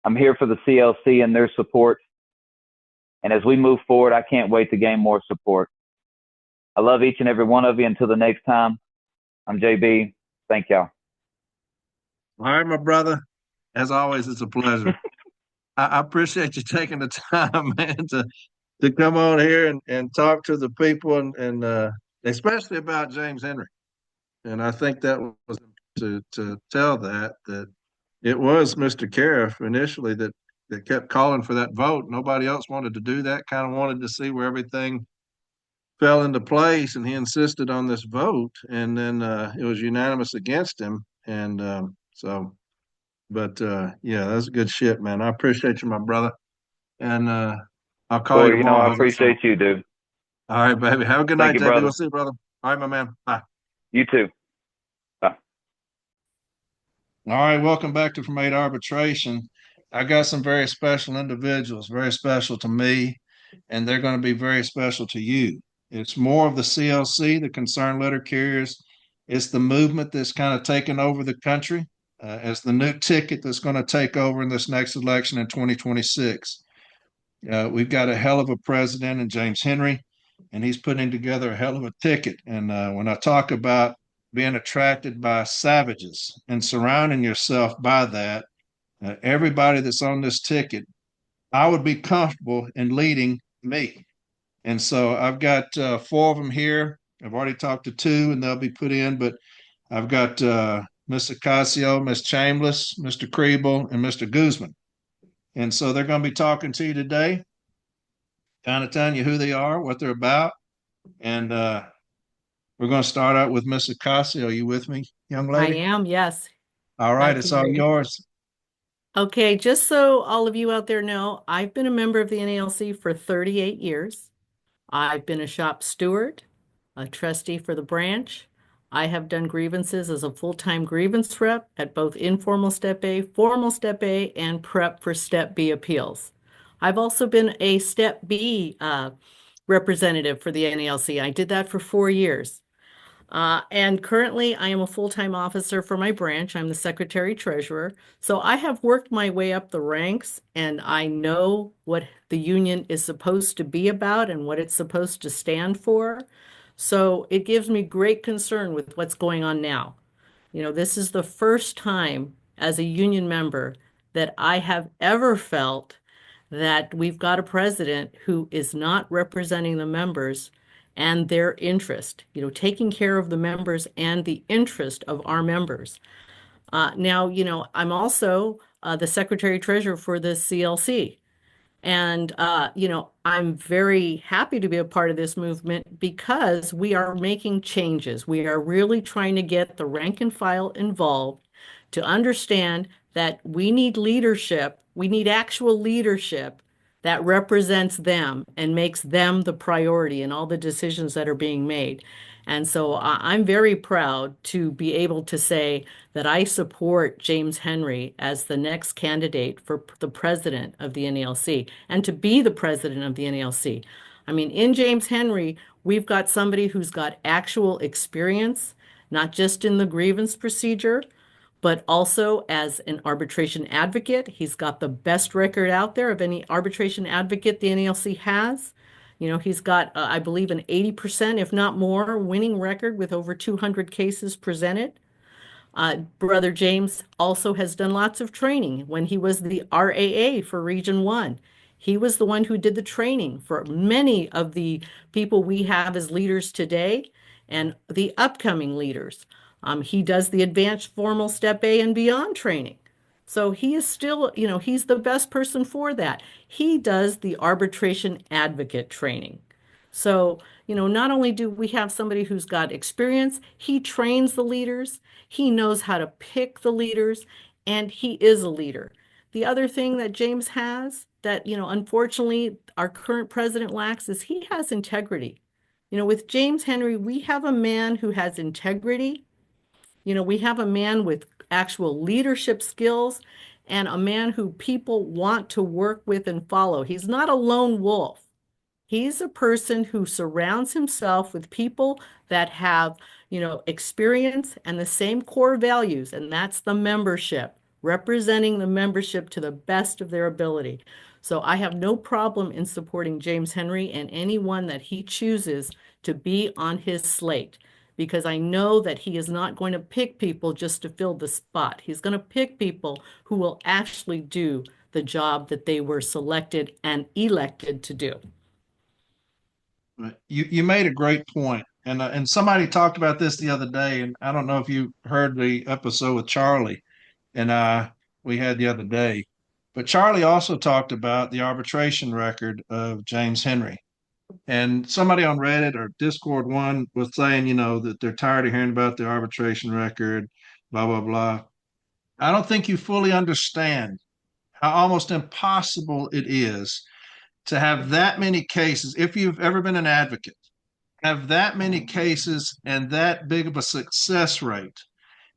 I'm here for the CLC and their support. And as we move forward, I can't wait to gain more support. I love each and every one of you. Until the next time, I'm JB. Thank y'all. All right, my brother. As always, it's a pleasure. I appreciate you taking the time, man, to come on here and talk to the people and especially about James Henry. And I think that was to tell that it was Mr. Cariff initially that kept calling for that vote. Nobody else wanted to do that, kind of wanted to see where everything fell into place, and he insisted on this vote, and then it was unanimous against him. And yeah, that's good shit, man. I appreciate you, my brother. And I'll call you tomorrow. I appreciate you, dude. All right, baby. Have a good night, you, JB. brother. We'll see you, brother. All right, my man. Bye. You too. Bye. All right, welcome back to From 8 Arbitration. I got some very special individuals, very special to me, and they're going to be very special to you. It's more of the CLC, the concerned letter carriers. It's the movement that's kind of taken over the country as the new ticket that's going to take over in this next election in 2026. We've got a hell of a president in James Henry, and he's putting together a hell of a ticket. And when I talk about being attracted by savages and surrounding yourself by that, everybody that's on this ticket, I would be comfortable in leading me. And so I've got 4 of them here. I've already talked to 2, and they'll be put in, but I've got Ms. Ocasio, Ms. Chambliss, Mr. Kriebel, and Mr. Guzman. And so they're going to be talking to you today, kind of telling you who they are, what they're about. And we're going to start out with Ms. Ocasio. Are you with me, young lady? I am, yes. All right, it's all yours. Okay, just so all of you out there know, I've been a member of the NALC for 38 years. I've been a shop steward, a trustee for the branch. I have done grievances as a full-time grievance rep at both informal Step A, formal Step A, and prep for Step B appeals. I've also been a Step B representative for the NALC. I did that for 4 years. And currently, I am a full-time officer for my branch. I'm the secretary treasurer. So I have worked my way up the ranks, and I know what the union is supposed to be about and what it's supposed to stand for. So it gives me great concern with what's going on now. This is the first time as a union member that I have ever felt that we've got a president who is not representing the members and their interest, taking care of the members and the interest of our members. Now, I'm also the secretary treasurer for the CLC. And, I'm very happy to be a part of this movement because we are making changes. We are really trying to get the rank and file involved to understand that we need leadership. We need actual leadership that represents them and makes them the priority in all the decisions that are being made. And so I'm very proud to be able to say that I support James Henry as the next candidate for the president of the NALC and to be the president of the NALC. I mean, in James Henry, we've got somebody who's got actual experience, not just in the grievance procedure, but also as an arbitration advocate. He's got the best record out there of any arbitration advocate the NALC has. He's got, I believe, an 80%, if not more, winning record with over 200 cases presented. Brother James also has done lots of training when he was the RAA for Region 1. He was the one who did the training for many of the people we have as leaders today and the upcoming leaders. He does the advanced formal step A and beyond training. So he is still, he's the best person for that. He does the arbitration advocate training. So, not only do we have somebody who's got experience, he trains the leaders, he knows how to pick the leaders, and he is a leader. The other thing that James has that, unfortunately, our current president lacks is he has integrity. With James Henry, we have a man who has integrity. We have a man with actual leadership skills and a man who people want to work with and follow. He's not a lone wolf. He's a person who surrounds himself with people that have, experience and the same core values, and that's the membership, representing the membership to the best of their ability. So I have no problem in supporting James Henry and anyone that he chooses to be on his slate, because I know that he is not going to pick people just to fill the spot. He's going to pick people who will actually do the job that they were selected and elected to do. Right. You made a great point, and somebody talked about this the other day, and I don't know if you heard the episode with Charlie and we had the other day, but Charlie also talked about the arbitration record of James Henry, and somebody on Reddit or Discord one was saying, that they're tired of hearing about the arbitration record, blah blah blah. I don't think you fully understand how almost impossible it is to have that many cases, if you've ever been an advocate, have that many cases and that big of a success rate.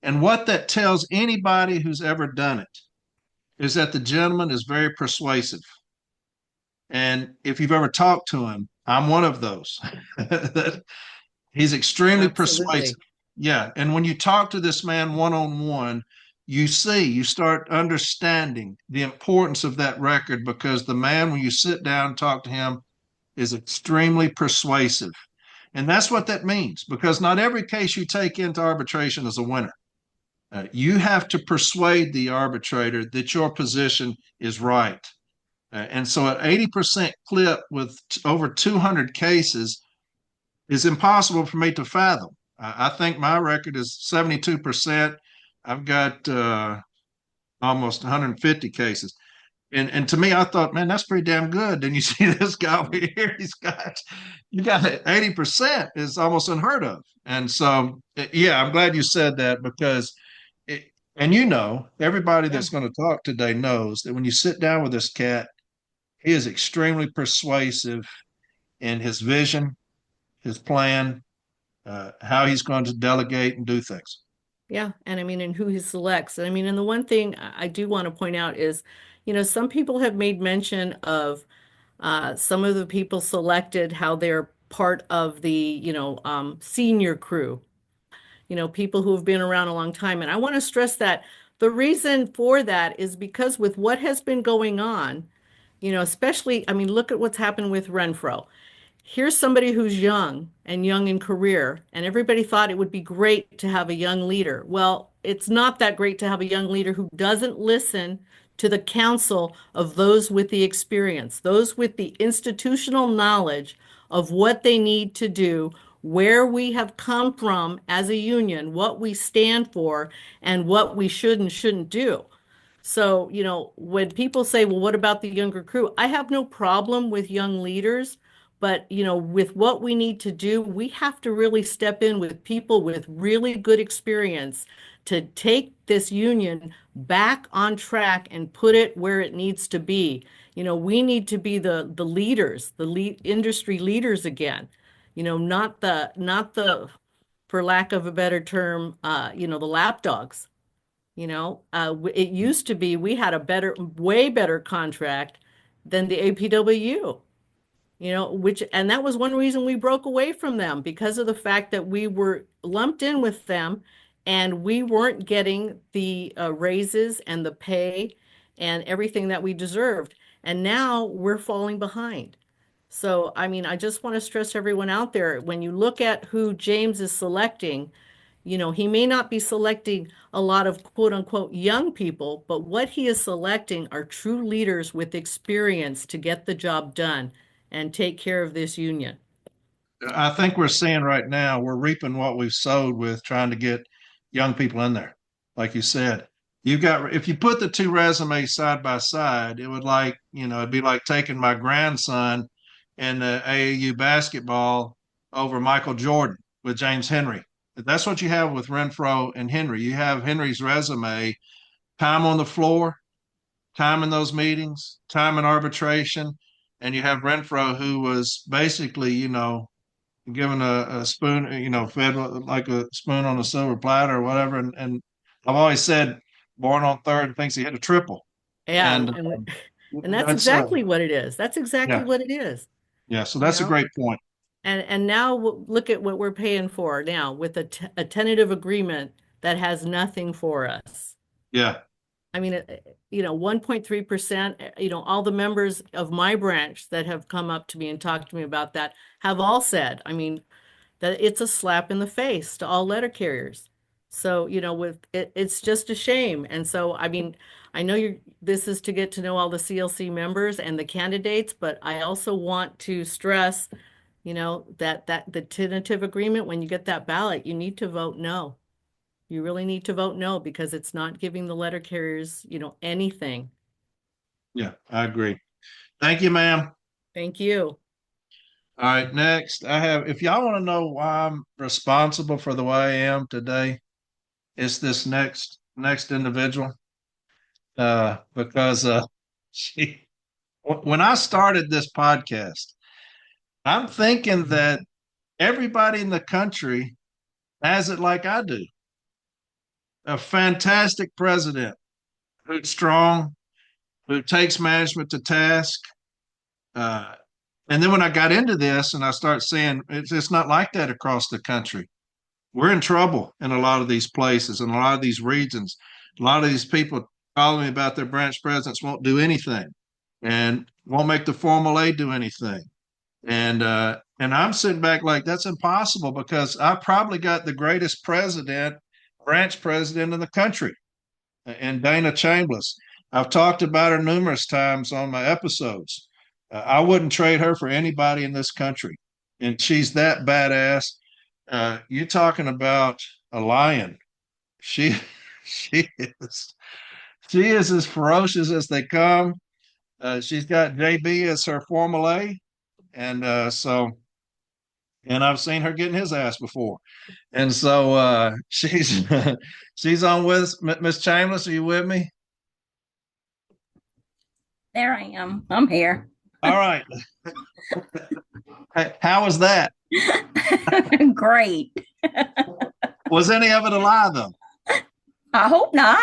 And what that tells anybody who's ever done it is that the gentleman is very persuasive. And if you've ever talked to him, I'm one of those. He's extremely Absolutely. persuasive. Yeah. And when you talk to this man one on one, you start understanding the importance of that record because the man, when you sit down and talk to him, is extremely persuasive. And that's what that means because not every case you take into arbitration is a winner. You have to persuade the arbitrator that your position is right. And so an 80% clip with over 200 cases is impossible for me to fathom. I think my record is 72%. I've got almost 150 cases. And to me, I thought, man, that's pretty damn good. Then you see this guy over here, you got 80% is almost unheard of. And so, yeah, I'm glad you said that because, and everybody Yeah. that's going to talk today knows that when you sit down with this cat, he is extremely persuasive in his vision, his plan, how he's going to delegate and do things. Yeah. And I mean, and who he selects. And I mean, and the one thing I do want to point out is, some people have made mention of some of the people selected, how they're part of the, senior crew. people who have been around a long time. And I want to stress that the reason for that is because with what has been going on, especially, I mean, look at what's happened with Renfro. Here's somebody who's young and young in career, and everybody thought it would be great to have a young leader. Well, it's not that great to have a young leader who doesn't listen to the counsel of those with the experience, those with the institutional knowledge of what they need to do, where we have come from as a union, what we stand for, and what we should and shouldn't do. So, when people say, well, what about the younger crew? I have no problem with young leaders, but, with what we need to do, we have to really step in with people with really good experience to take this union back on track and put it where it needs to be. We need to be the leaders, industry leaders again. Not the, for lack of a better term, the lapdogs. It used to be we had a way better contract than the APW, and that was one reason we broke away from them because of the fact that we were lumped in with them and we weren't getting the raises and the pay and everything that we deserved. And now we're falling behind. So, I mean, I just want to stress everyone out there, when you look at who James is selecting, he may not be selecting a lot of quote unquote young people, but what he is selecting are true leaders with experience to get the job done and take care of this union. I think we're seeing right now, we're reaping what we've sowed with trying to get young people in there. Like you said, if you put the two resumes side by side, it would it'd be like taking my grandson in the AAU basketball over Michael Jordan with James Henry. That's what you have with Renfro and Henry. You have Henry's resume, time on the floor, time in those meetings, time in arbitration, and you have Renfro, who was basically, given a spoon, fed like a spoon on a silver platter or whatever. And I've always said, born on third thinks he hit a triple. Yeah, And and that's that's exactly what it is. That's exactly yeah, what it is. yeah. So You that's a know, great point. and now look at what we're paying for now with a tentative agreement that has nothing for us. Yeah, I mean, 1.3%, all the members of my branch that have come up to me and talked to me about that have all said, I mean, that it's a slap in the face to all letter carriers. So, with it, it's just a shame. And so, I mean, I know this is to get to know all the CLC members and the candidates, but I also want to stress, that the tentative agreement, when you get that ballot, you need to vote no. You really need to vote no because it's not giving the letter carriers, anything. yeah, I agree. Thank you, ma'am. Thank you. All right, next if y'all want to know why I'm responsible for the way I am today, it's this next individual. Because she when I started this podcast, I'm thinking that everybody in the country has it like I do. A fantastic president who's strong, who takes management to task. Uh, and then when I got into this and I start saying it's not like that across the country. We're in trouble in a lot of these places and a lot of these regions. A lot of these people calling me about their branch presidents won't do anything and won't make the Formal A do anything. And I'm sitting back like that's impossible because I probably got the greatest branch president in the country, and Dana Chambliss. I've talked about her numerous times on my episodes. I wouldn't trade her for anybody in this country, and she's that badass. You talking about a lion? She she is she is as ferocious as they come. She's got JB as her Formal A, and and I've seen her getting his ass before. And so she's she's on with us. Miss Chambliss, are you with me? There I am. I'm here. All right. Hey, how was that? Great. Was any of it a lie, though? I hope not.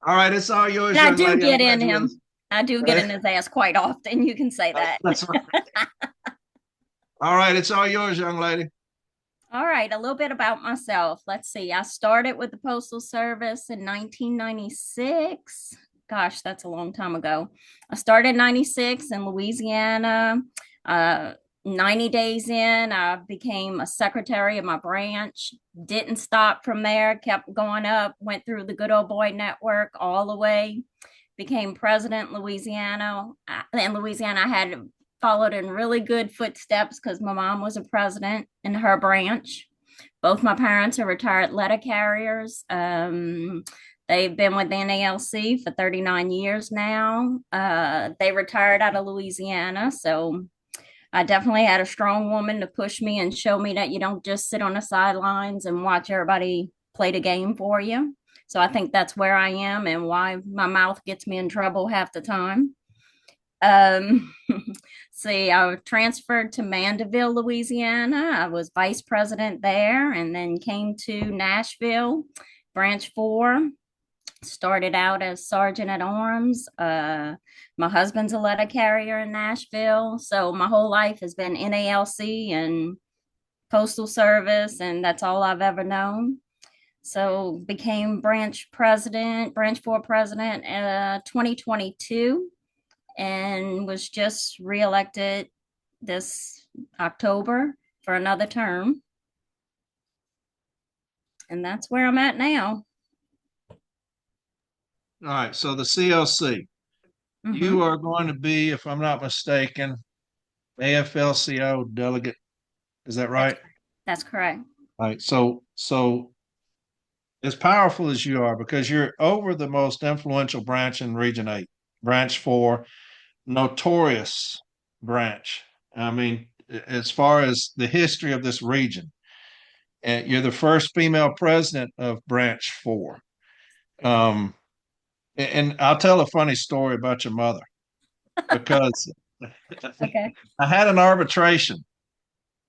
All right, it's all yours. I young do lady. get in him. I do get in his ass quite often. You can say that. That's right. All right, it's all yours, young lady. All right, a little bit about myself. Let's see. I started with the Postal Service in 1996. Gosh, that's a long time ago. I started in 96 in Louisiana. Uh, 90 days in, I became a secretary of my branch. Didn't stop from there, kept going up, went through the good old boy network all the way, became president in Louisiana. In Louisiana, I had followed in really good footsteps because my mom was a president in her branch. Both my parents are retired letter carriers. They've been with the NALC for 39 years now. They retired out of Louisiana. So I definitely had a strong woman to push me and show me that you don't just sit on the sidelines and watch everybody play the game for you. So I think that's where I am and why my mouth gets me in trouble half the time. See, I was transferred to Mandeville, Louisiana. I was vice president there and then came to Nashville, branch 4. Started out as sergeant at arms. My husband's a letter carrier in Nashville. So my whole life has been NALC and Postal Service, and that's all I've ever known. So became branch 4 president, 2022, and was just reelected this October for another term. And that's where I'm at now. All right, so the CLC, you are going to be, if I'm not mistaken, AFL-CIO delegate. Is that right? That's correct. All right, so as powerful as you are, because you're over the most influential branch in Region 8, branch 4, notorious branch. I mean, as far as the history of this region, and you're the first female president of branch 4. And I'll tell a funny story about your mother because Okay. I had an arbitration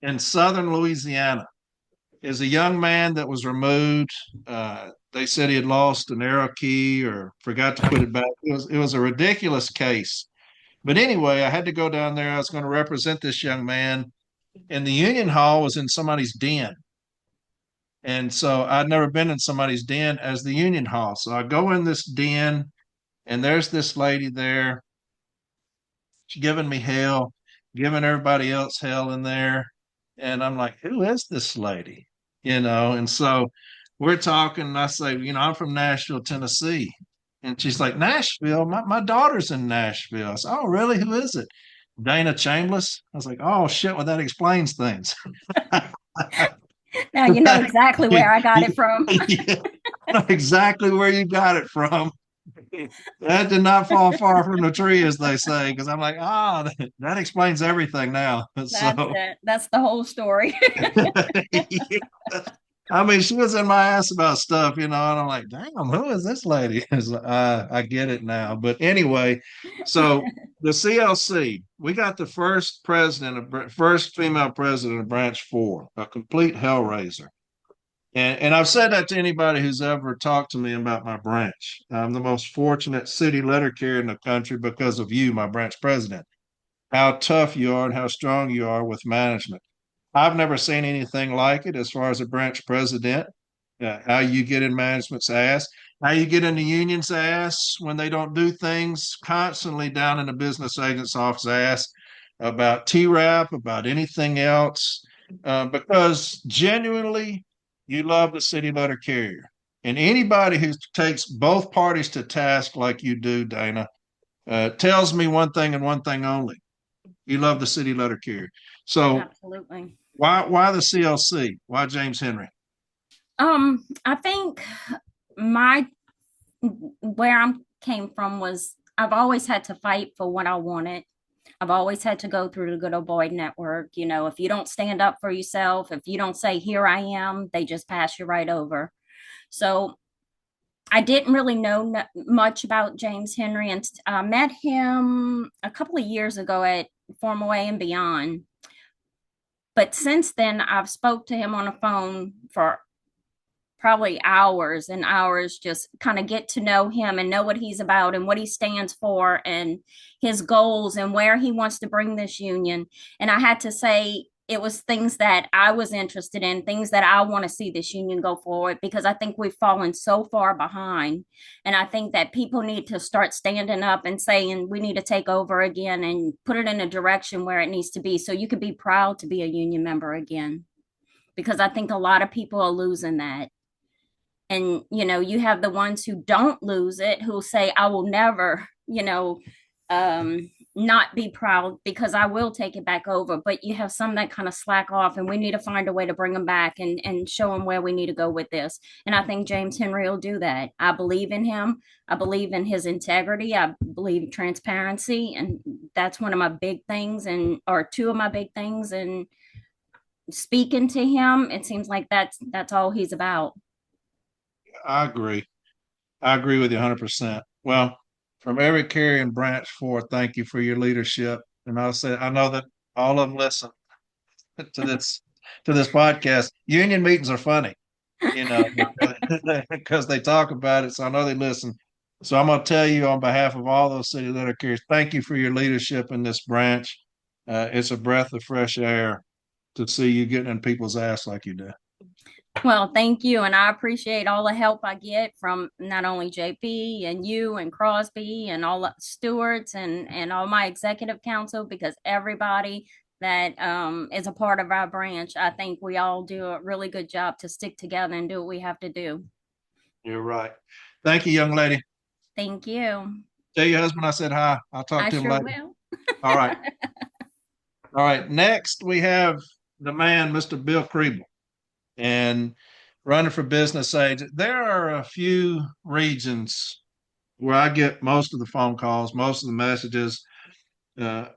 in southern Louisiana. As a young man that was removed, they said he had lost an arrow key or forgot to put it back. It was a ridiculous case. But anyway, I had to go down there. I was going to represent this young man, and the union hall was in somebody's den. And so I'd never been in somebody's den as the union hall. So I go in this den, and there's this lady there. She's giving me hell, giving everybody else hell in there. And I'm like, who is this lady? And so we're talking, and I say, I'm from Nashville, Tennessee. And she's like, Nashville? My daughter's in Nashville. I said, oh, really? Who is it? Dana Chambliss. I was like, oh, shit, well, that explains things. Now you know exactly where I got it from. Yeah, I know exactly where you got it from. That did not fall far from the tree, as they say, because I'm like, that explains everything now. That's it. That's the whole story. Yeah. I mean, she was in my ass about stuff, and I'm like, damn, who is this lady? I get it now. But anyway, so the CLC, we got the first female president of branch 4, a complete hellraiser. And I've said that to anybody who's ever talked to me about my branch. I'm the most fortunate city letter carrier in the country because of you, my branch president. How tough you are and how strong you are with management. I've never seen anything like it as far as a branch president. How you get in management's ass, how you get in the union's ass when they don't do things, constantly down in the business agent's office ass about TRAP, about anything else, because genuinely you love the city letter carrier. And anybody who takes both parties to task like you do, Dana, tells me one thing and one thing only. You love the city letter carrier. So absolutely. Why the CLC? Why James Henry? I think where I came from was I've always had to fight for what I wanted. I've always had to go through the good old boy network. If you don't stand up for yourself, if you don't say, here I am, they just pass you right over. So I didn't really know much about James Henry, and I met him a couple of years ago at Formal A and Beyond. But since then, I've spoke to him on the phone for probably hours and hours, just kind of get to know him and know what he's about and what he stands for and his goals and where he wants to bring this union. And I had to say, it was things that I was interested in, things that I want to see this union go forward, because I think we've fallen so far behind. And I think that people need to start standing up and saying we need to take over again and put it in a direction where it needs to be, so you could be proud to be a union member again. Because I think a lot of people are losing that. And, you have the ones who don't lose it, who say, I will never, not be proud because I will take it back over. But you have some that kind of slack off, and we need to find a way to bring them back and show them where we need to go with this. And I think James Henry will do that. I believe in him. I believe in his integrity. I believe in transparency. And that's one of my big things, or two of my big things. And speaking to him, it seems like that's all he's about. I agree. I agree with you 100%. Well, from Eric, Carey, and Branch Four, thank you for your leadership. And I'll say, I know that all of them listen to this podcast. Union meetings are funny, because they talk about it. So I know they listen. So I'm going to tell you on behalf of all those city letter carriers, thank you for your leadership in this branch. It's a breath of fresh air to see you getting in people's ass like you do. Well, thank you. And I appreciate all the help I get from not only JP and you and Crosby and all the stewards and all my executive council, because everybody that is a part of our branch, I think we all do a really good job to stick together and do what we have to do. You're right. Thank you, young lady. Thank you. Tell your husband I said hi. I'll talk to him later. Will. All right. All right. Next, we have the man, Mr. Bill Kriebel, and running for business agent. There are a few regions where I get most of the phone calls, most of the messages,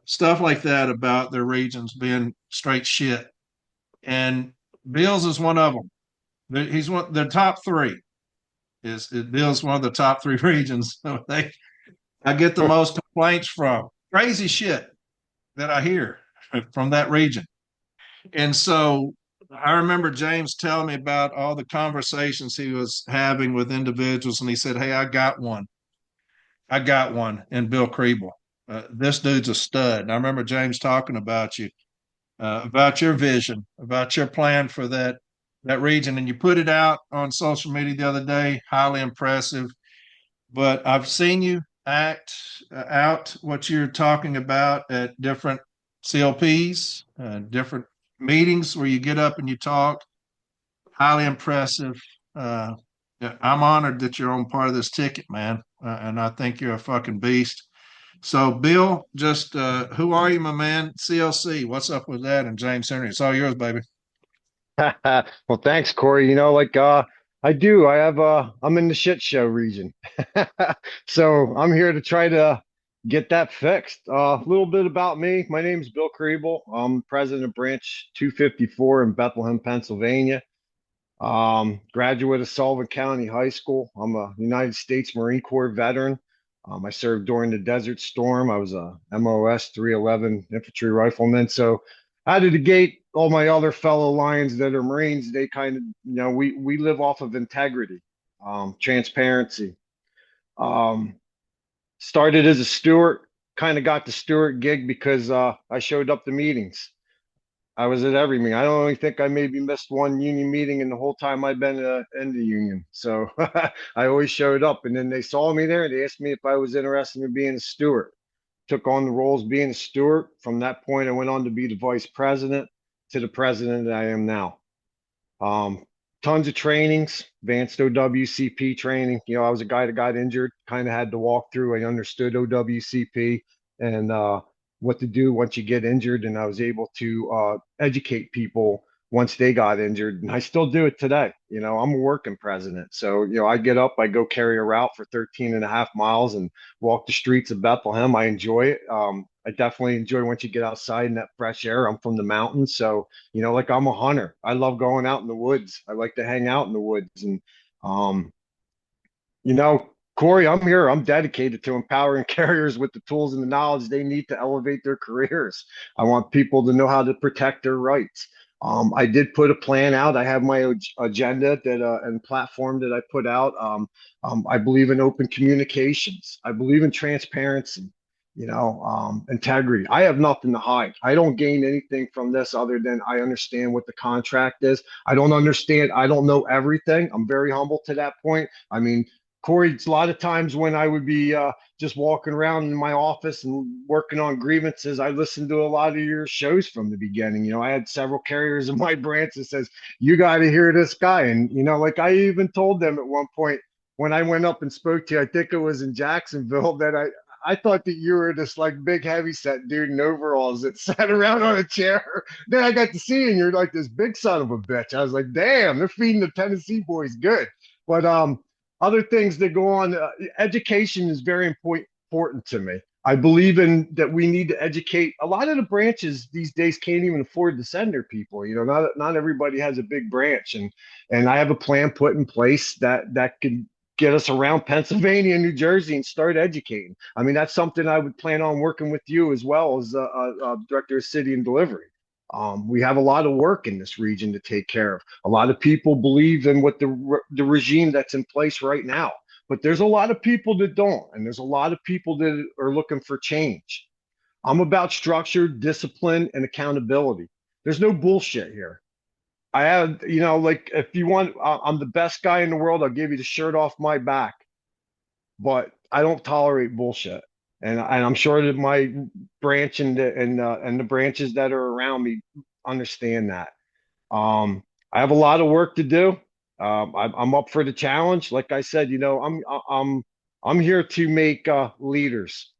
stuff like that about their regions being straight shit. And Bill's is one of them. He's one. The top three Bill's one of the top three regions. So I get the most complaints from. Crazy shit that I hear from that region. And so I remember James telling me about all the conversations he was having with individuals, and he said, hey, I got one in Bill Kriebel. This dude's a stud. And I remember James talking about you, about your vision, about your plan for that region. And you put it out on social media the other day, highly impressive. But I've seen you act out what you're talking about at different CLPs, different meetings where you get up and you talk. Highly impressive. I'm honored that you're on part of this ticket, man. And I think you're a fucking beast. So, Bill, just who are you, my man? CLC, what's up with that? And James Henry, it's all yours, baby. Well, thanks, Corey. I'm in the shit show region. So I'm here to try to get that fixed. A little bit about me. My name is Bill Kriebel. I'm president of branch 254 in Bethlehem, Pennsylvania. Graduate of Sullivan County High School. I'm a United States Marine Corps veteran. I served during the Desert Storm. I was a MOS 311 infantry rifleman. So out of the gate, all my other fellow Lions that are Marines, they kind of, we live off of integrity, transparency. Started as a steward, kind of got the steward gig because I showed up to meetings. I was at every meeting. I don't only think I maybe missed one union meeting in the whole time I've been in the union. So I always showed up, and then they saw me there and they asked me if I was interested in being a steward. Took on the roles being a steward. From that point, I went on to be the vice president to the president that I am now. Tons of trainings, advanced OWCP training. I was a guy that got injured, kind of had to walk through. I understood OWCP and what to do once you get injured. And I was able to educate people once they got injured. And I still do it today. I'm a working president. So, I get up, I go carry a route for 13 and a half miles and walk the streets of Bethlehem. I enjoy it. I definitely enjoy once you get outside in that fresh air. I'm from the mountains. So, I'm a hunter. I love going out in the woods. I like to hang out in the woods. And, Corey, I'm here. I'm dedicated to empowering carriers with the tools and the knowledge they need to elevate their careers. I want people to know how to protect their rights. I did put a plan out. I have my agenda and platform that I put out. I believe in open communications. I believe in transparency. integrity. I have nothing to hide. I don't gain anything from this other than I understand what the contract is. I don't understand. I don't know everything. I'm very humble to that point. I mean, Corey, it's a lot of times when I would be just walking around in my office and working on grievances, I listened to a lot of your shows from the beginning. I had several carriers in my branch that says, you got to hear this guy. And, like I even told them at one point when I went up and spoke to you, I think it was in Jacksonville, that I thought that you were this like big heavy set dude in overalls that sat around on a chair. Then I got to see you and you're like this big son of a bitch. I was like, damn, they're feeding the Tennessee boys good. But other things that go on, education is very important to me. I believe in that we need to educate. A lot of the branches these days can't even afford to send their people. Not everybody has a big branch, and I have a plan put in place that could get us around Pennsylvania and New Jersey and start educating. I mean, that's something I would plan on working with you as well as director of city and delivery. We have a lot of work in this region to take care of. A lot of people believe in what the regime that's in place right now, but there's a lot of people that don't, and there's a lot of people that are looking for change. I'm about structure, discipline, and accountability. There's no bullshit here. I have, like if you want, I'm the best guy in the world. I'll give you the shirt off my back, but I don't tolerate bullshit. And I'm sure that my branch and the branches that are around me understand that. I have a lot of work to do. I'm up for the challenge. Like I said, I'm here to make leaders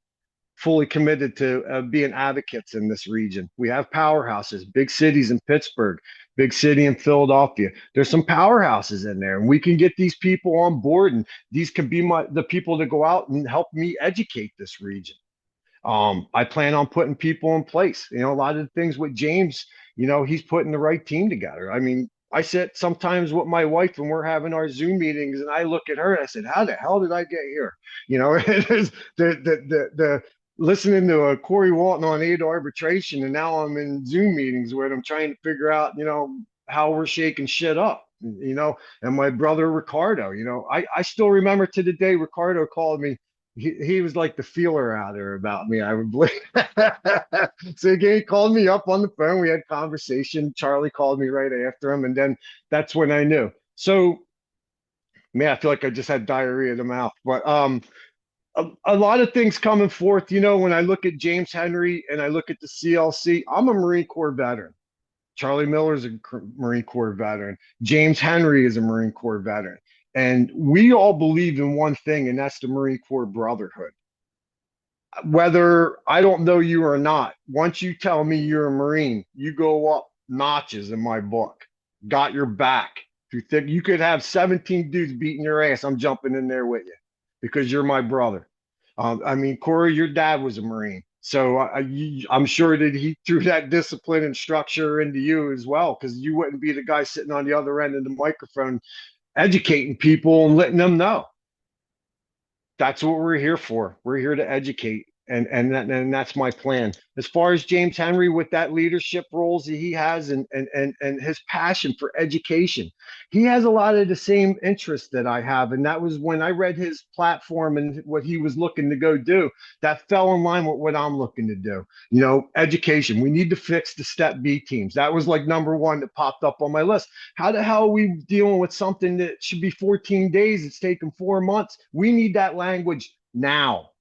fully committed to being advocates in this region. We have powerhouses, big cities in Pittsburgh, big city in Philadelphia. There's some powerhouses in there, and we can get these people on board, and these can be the people that go out and help me educate this region. I plan on putting people in place. A lot of the things with James, he's putting the right team together. I mean, I sit sometimes with my wife and we're having our Zoom meetings, and I look at her and I said, "How the hell did I get here?" It is the listening to Corey Walton on arbitration, and now I'm in Zoom meetings where I'm trying to figure out, how we're shaking shit up. And my brother Ricardo, I still remember to the day Ricardo called me. He was like the feeler out there about me, I would believe. So he called me up on the phone. We had conversation. Charlie called me right after him, and then that's when I knew. So, man, I feel like I just had diarrhea in the mouth. But a lot of things coming forth. When I look at James Henry and I look at the CLC, I'm a Marine Corps veteran. Charlie Miller's a Marine Corps veteran. James Henry is a Marine Corps veteran. And we all believe in one thing, and that's the Marine Corps brotherhood. Whether I don't know you or not, once you tell me you're a Marine, you go up notches in my book. Got your back. You could have 17 dudes beating your ass. I'm jumping in there with you because you're my brother. I mean, Corey, your dad was a Marine. So I'm sure that he threw that discipline and structure into you as well, because you wouldn't be the guy sitting on the other end of the microphone educating people and letting them know. That's what we're here for. We're here to educate. And that's my plan. As far as James Henry with that leadership roles that he has and his passion for education, he has a lot of the same interests that I have. And that was when I read his platform and what he was looking to go do, that fell in line with what I'm looking to do. Education. We need to fix the Step B teams. That was like number one that popped up on my list. How the hell are we dealing with something that should be 14 days? It's taken 4 months. We need that language now,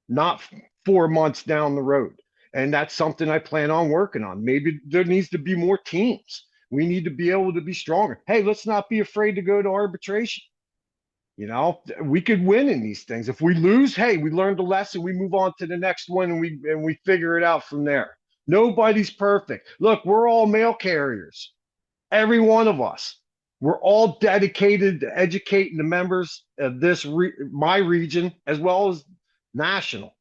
not 4 months down the road. And that's something I plan on working on. Maybe there needs to be more teams. We need to be able to be stronger. Hey, let's not be afraid to go to arbitration. We could win in these things. If we lose, hey, we learned a lesson. We move on to the next one and we figure it out from there. Nobody's perfect. Look, we're all mail carriers. Every one of us. We're all dedicated to educating the members of my region as well as national.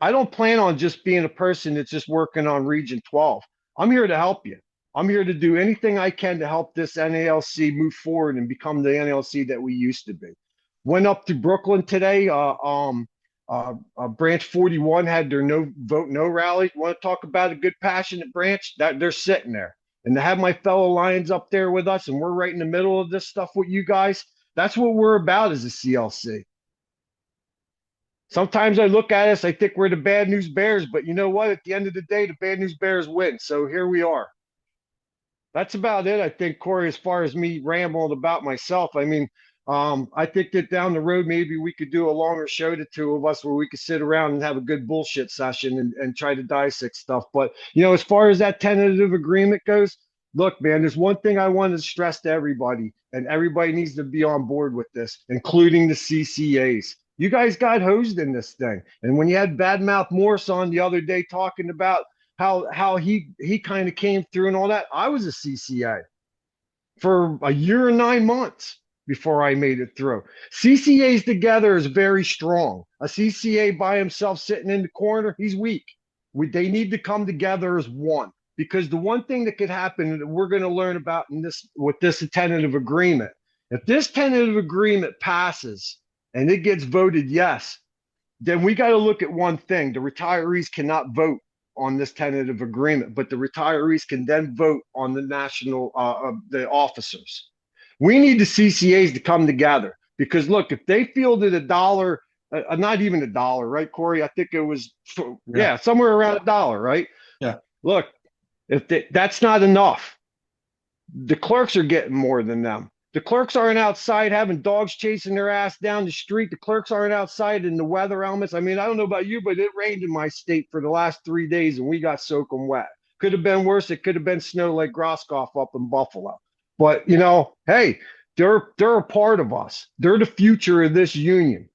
I don't plan on just being a person that's just working on Region 12. I'm here to help you. I'm here to do anything I can to help this NALC move forward and become the NALC that we used to be. Went up to Brooklyn today. Branch 41 had their no vote no rally. Want to talk about a good passionate branch? That they're sitting there. And to have my fellow Lions up there with us, and we're right in the middle of this stuff with you guys, that's what we're about as a CLC. Sometimes I look at us, I think we're the bad news bears, but you know what? At the end of the day, the bad news bears win. So here we are. That's about it, I think, Corey, as far as me rambling about myself. I mean, I think that down the road, maybe we could do a longer show, the two of us, where we could sit around and have a good bullshit session and try to dissect stuff. But, as far as that tentative agreement goes, look, man, there's one thing I want to stress to everybody, and everybody needs to be on board with this, including the CCAs. You guys got hosed in this thing. And when you had Badmouth Morse on the other day talking about how he kind of came through and all that. I was a CCA for a year and 9 months before I made it through. CCAs together is very strong. A CCA by himself sitting in the corner, he's weak. They need to come together as one, because the one thing that could happen that we're going to learn about in this with this tentative agreement, if this tentative agreement passes and it gets voted yes, then we got to look at one thing. The retirees cannot vote on this tentative agreement, but the retirees can then vote on the the officers. We need the CCAs to come together, because look, if they fielded a dollar, not even a dollar, right, Corey? I think it was, somewhere around a dollar, right? Yeah. Look, if that's not enough, the clerks are getting more than them. The clerks aren't outside having dogs chasing their ass down the street. The clerks aren't outside in the weather elements. I mean, I don't know about you, but it rained in my state for the last 3 days and we got soaking wet. Could have been worse. It could have been snow like Groscoff up in Buffalo. But, hey, they're a part of us. They're the future of this union.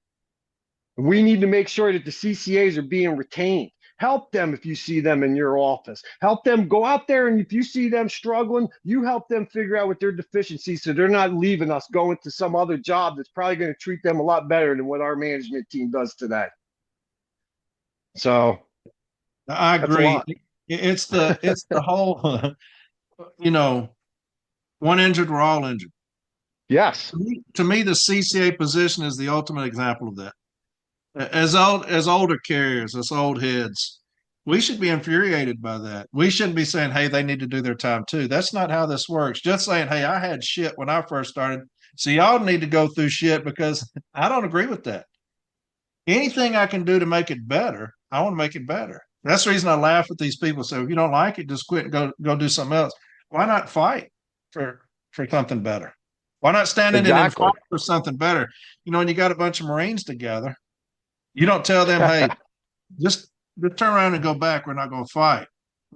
We need to make sure that the CCAs are being retained. Help them if you see them in your office. Help them go out there, and if you see them struggling, you help them figure out what their deficiencies, so they're not leaving us, going to some other job that's probably going to treat them a lot better than what our management team does today. So I agree. It's the whole, one injured, we're all injured. Yes. To me, the CCA position is the ultimate example of that. As older carriers, as old heads, we should be infuriated by that. We shouldn't be saying, hey, they need to do their time too. That's not how this works. Just saying, hey, I had shit when I first started, so y'all need to go through shit, because I don't agree with that. Anything I can do to make it better, I want to make it better. That's the reason I laugh at these people. So if you don't like it, just quit and go do something else. Why not fight for something better? Why not stand in and fight for something better? When you got a bunch of Marines together, you don't tell them, hey, just turn around and go back. We're not going to fight.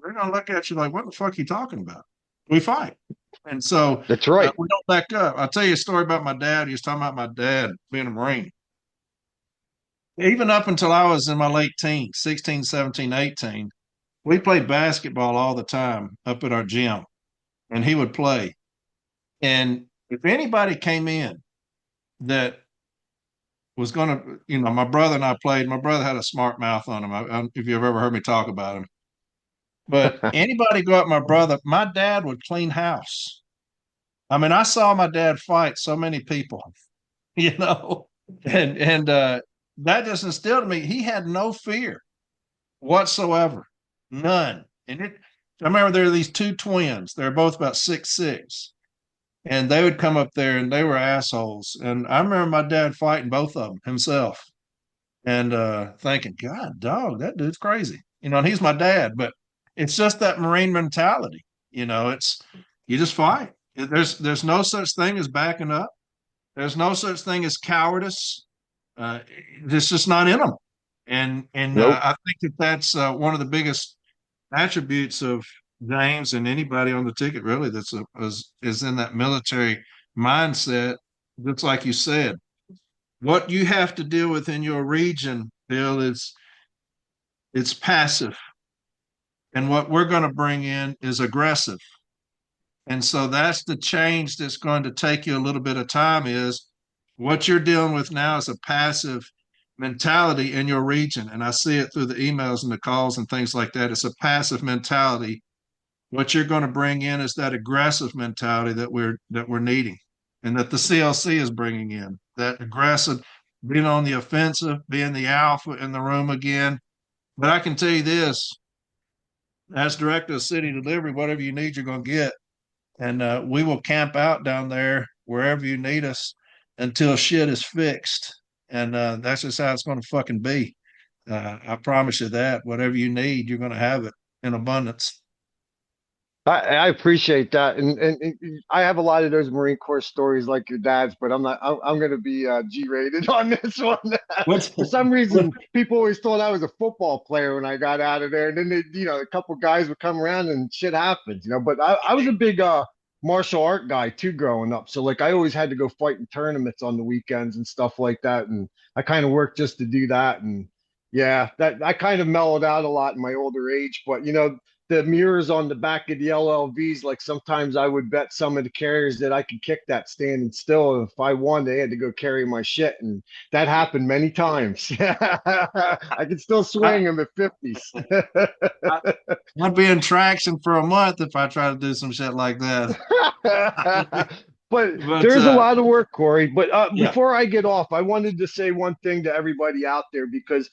They're going to look at you like, what the fuck are you talking about? We fight. And so that's right. We don't back up. I'll tell you a story about my dad. He was talking about my dad being a Marine. Even up until I was in my late teens, 16, 17, 18, we played basketball all the time up at our gym, and he would play. And if anybody came in that was going to, my brother and I played. My brother had a smart mouth on him. If you've ever heard me talk about him. But anybody go up my brother, my dad would clean house. I mean, I saw my dad fight so many people, and that just instilled in me. He had no fear whatsoever, none. And I remember there were these two twins. They're both about 6'6". And they would come up there and they were assholes. And I remember my dad fighting both of them himself, and thinking, God, dog, that dude's crazy. And he's my dad, but it's just that Marine mentality. It's, you just fight. There's no such thing as backing up. There's no such thing as cowardice. It's just not in them. And Nope. I think that's one of the biggest attributes of James and anybody on the ticket, really, that's is in that military mindset. Just like you said, what you have to deal with in your region, Bill, it's passive, and what we're going to bring in is aggressive. And so that's the change that's going to take you a little bit of time. Is what you're dealing with now is a passive mentality in your region, and I see it through the emails and the calls and things like that. It's a passive mentality. What you're going to bring in is that aggressive mentality that we're needing, and that the CLC is bringing in. That aggressive, being on the offensive, being the alpha in the room again. But I can tell you this: as director of city delivery, whatever you need, you're going to get, and we will camp out down there wherever you need us until shit is fixed. And that's just how it's going to fucking be. I promise you that. Whatever you need, you're going to have it in abundance. I appreciate that, and I have a lot of those Marine Corps stories like your dad's, but I'm not. I'm going to be G-rated on this one. What's For some reason, people always thought I was a football player when I got out of there, and then a couple guys would come around and shit happens, But I was a big martial art guy too growing up, so like I always had to go fight in tournaments on the weekends and stuff like that, and I kind of worked just to do that, and yeah, that I kind of mellowed out a lot in my older age, but the mirrors on the back of the LLVs, like sometimes I would bet some of the carriers that I could kick that standing still. And if I won, they had to go carry my shit. And that happened many times. I could still swing them at 50s. I'd be in traction for a month if I try to do some shit like that. But there's a lot of work, Corey. But before I get off, I wanted to say one thing to everybody out there, because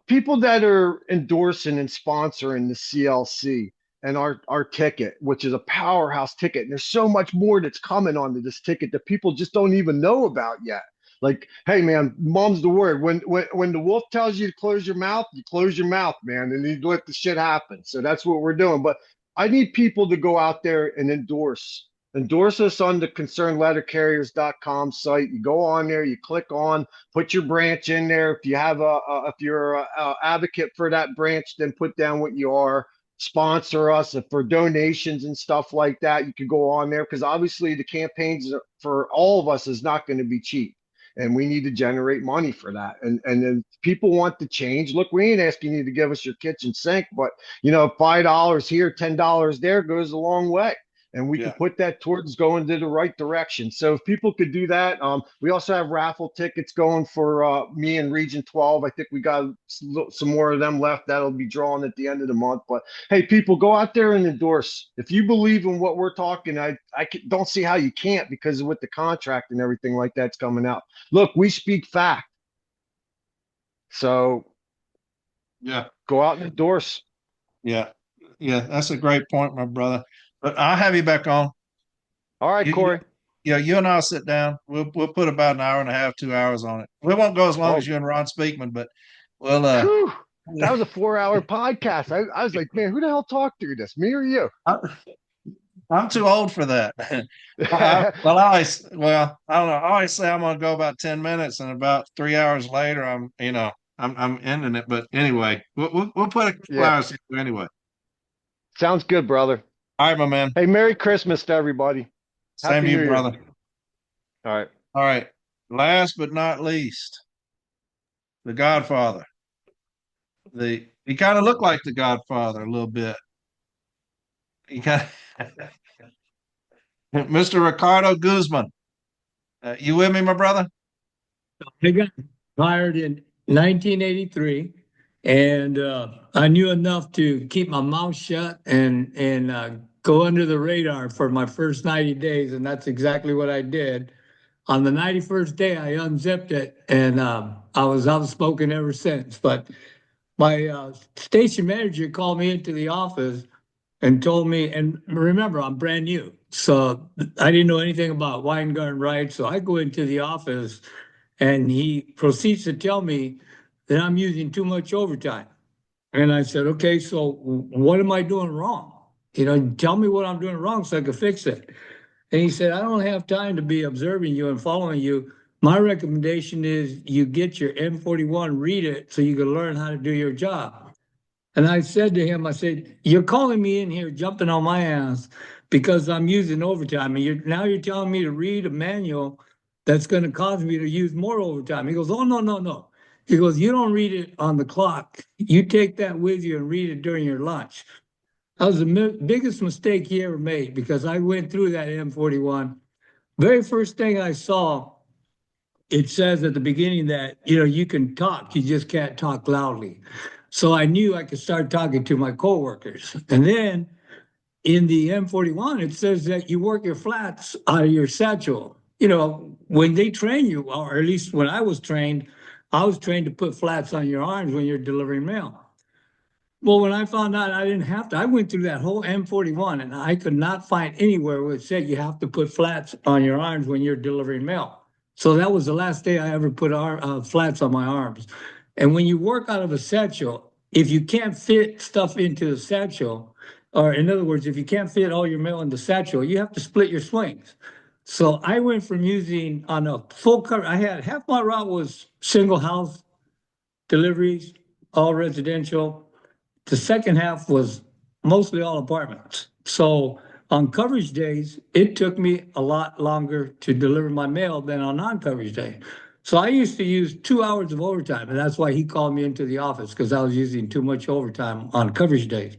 people that are endorsing and sponsoring the CLC and our ticket, which is a powerhouse ticket, and there's so much more that's coming onto this ticket that people just don't even know about yet. Like, hey man, mom's the word. When the wolf tells you to close your mouth, you close your mouth, man, and you let the shit happen. So that's what we're doing. But I need people to go out there and endorse us on the concernedlettercarriers.com site. You go on there, you click on, put your branch in there. If you have if you're a advocate for that branch, then put down what you are. Sponsor us. If for donations and stuff like that, you could go on there, because obviously the campaigns for all of us is not going to be cheap, and we need to generate money for that. And then people want to change. Look, we ain't asking you to give us your kitchen sink, but $5 here, $10 there goes a long way. And we can put that towards going to the right direction. So if people could do that, we also have raffle tickets going for me and Region 12. I think we got some more of them left. That'll be drawn at the end of the month. But hey, people, go out there and endorse. If you believe in what we're talking, I don't see how you can't, because with the contract and everything like that's coming out. Look, we speak fact. So go out and endorse. Yeah, that's a great point, my brother. But I'll have you back on. All right, Corey. You and I'll sit down. We'll put about an hour and a half, 2 hours on it. We won't go as long as you and Ron Speakman, but we'll. That was a 4-hour podcast. I was like, man, who the hell talked through this? Me or you? I'm too old for that. I don't know. I always say I'm going to go about 10 minutes, and about 3 hours later, I'm ending it. But anyway, we'll put a couple hours in anyway. Sounds good, brother. All right, my man. Hey, Merry Christmas to everybody. Same to you, brother. All right. All right. Last but not least, the Godfather. He kind of looked like the Godfather a little bit. He kind of Mr. Ricardo Guzman. You with me, my brother? I got hired in 1983, and I knew enough to keep my mouth shut and go under the radar for my first 90 days, and that's exactly what I did. On the 91st day, I unzipped it, and I was outspoken ever since. But my station manager called me into the office and told me, and remember, I'm brand new, so I didn't know anything about wine garden rights. So I go into the office, and he proceeds to tell me that I'm using too much overtime. And I said, okay, so what am I doing wrong? Tell me what I'm doing wrong so I can fix it. And he said, I don't have time to be observing you and following you. My recommendation is you get your M41, read it so you can learn how to do your job. And I said to him, I said, you're calling me in here jumping on my ass because I'm using overtime. And now you're telling me to read a manual that's going to cause me to use more overtime. He goes, oh, no. He goes, you don't read it on the clock. You take that with you and read it during your lunch. That was the biggest mistake he ever made, because I went through that M41. Very first thing I saw, it says at the beginning that, you can talk, you just can't talk loudly. So I knew I could start talking to my coworkers. And then in the M41, it says that you work your flats out of your satchel. When they train you, or at least when I was trained to put flats on your arms when you're delivering mail. Well, when I found out I didn't have to, I went through that whole M41 and I could not find anywhere where it said you have to put flats on your arms when you're delivering mail. So that was the last day I ever put flats on my arms. And when you work out of a satchel, if you can't fit stuff into the satchel, or in other words, if you can't fit all your mail in the satchel, you have to split your swings. So I went from using on a full cover, I had half my route was single house deliveries, all residential. The second half was mostly all apartments. So on coverage days, it took me a lot longer to deliver my mail than on non-coverage day. So I used to use 2 hours of overtime, and that's why he called me into the office, because I was using too much overtime on coverage days.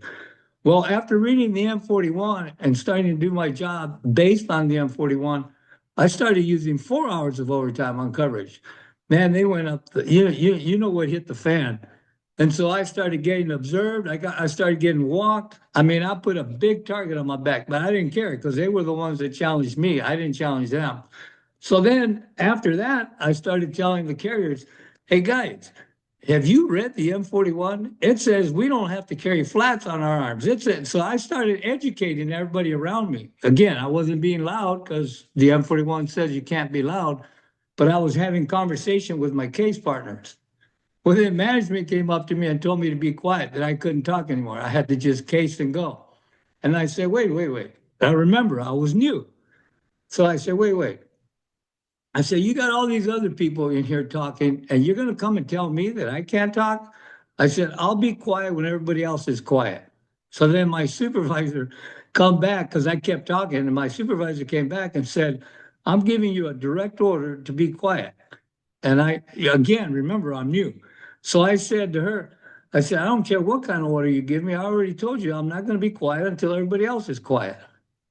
Well, after reading the M41 and starting to do my job based on the M41, I started using 4 hours of overtime on coverage. Man, they went up. You know what hit the fan. And so I started getting observed. I started getting walked. I mean, I put a big target on my back, but I didn't care because they were the ones that challenged me. I didn't challenge them. So then after that, I started telling the carriers, hey guys, have you read the M41? It says we don't have to carry flats on our arms. So I started educating everybody around me. Again, I wasn't being loud because the M41 says you can't be loud, but I was having conversation with my case partners. Well, then management came up to me and told me to be quiet, that I couldn't talk anymore. I had to just case and go. And I said, wait. I remember I was new. So I said, wait. I said, you got all these other people in here talking, and you're going to come and tell me that I can't talk? I said, I'll be quiet when everybody else is quiet. So then my supervisor come back, because I kept talking, and my supervisor came back and said, I'm giving you a direct order to be quiet. And again, remember, I'm new. So I said to her, I said, I don't care what kind of order you give me. I already told you I'm not going to be quiet until everybody else is quiet.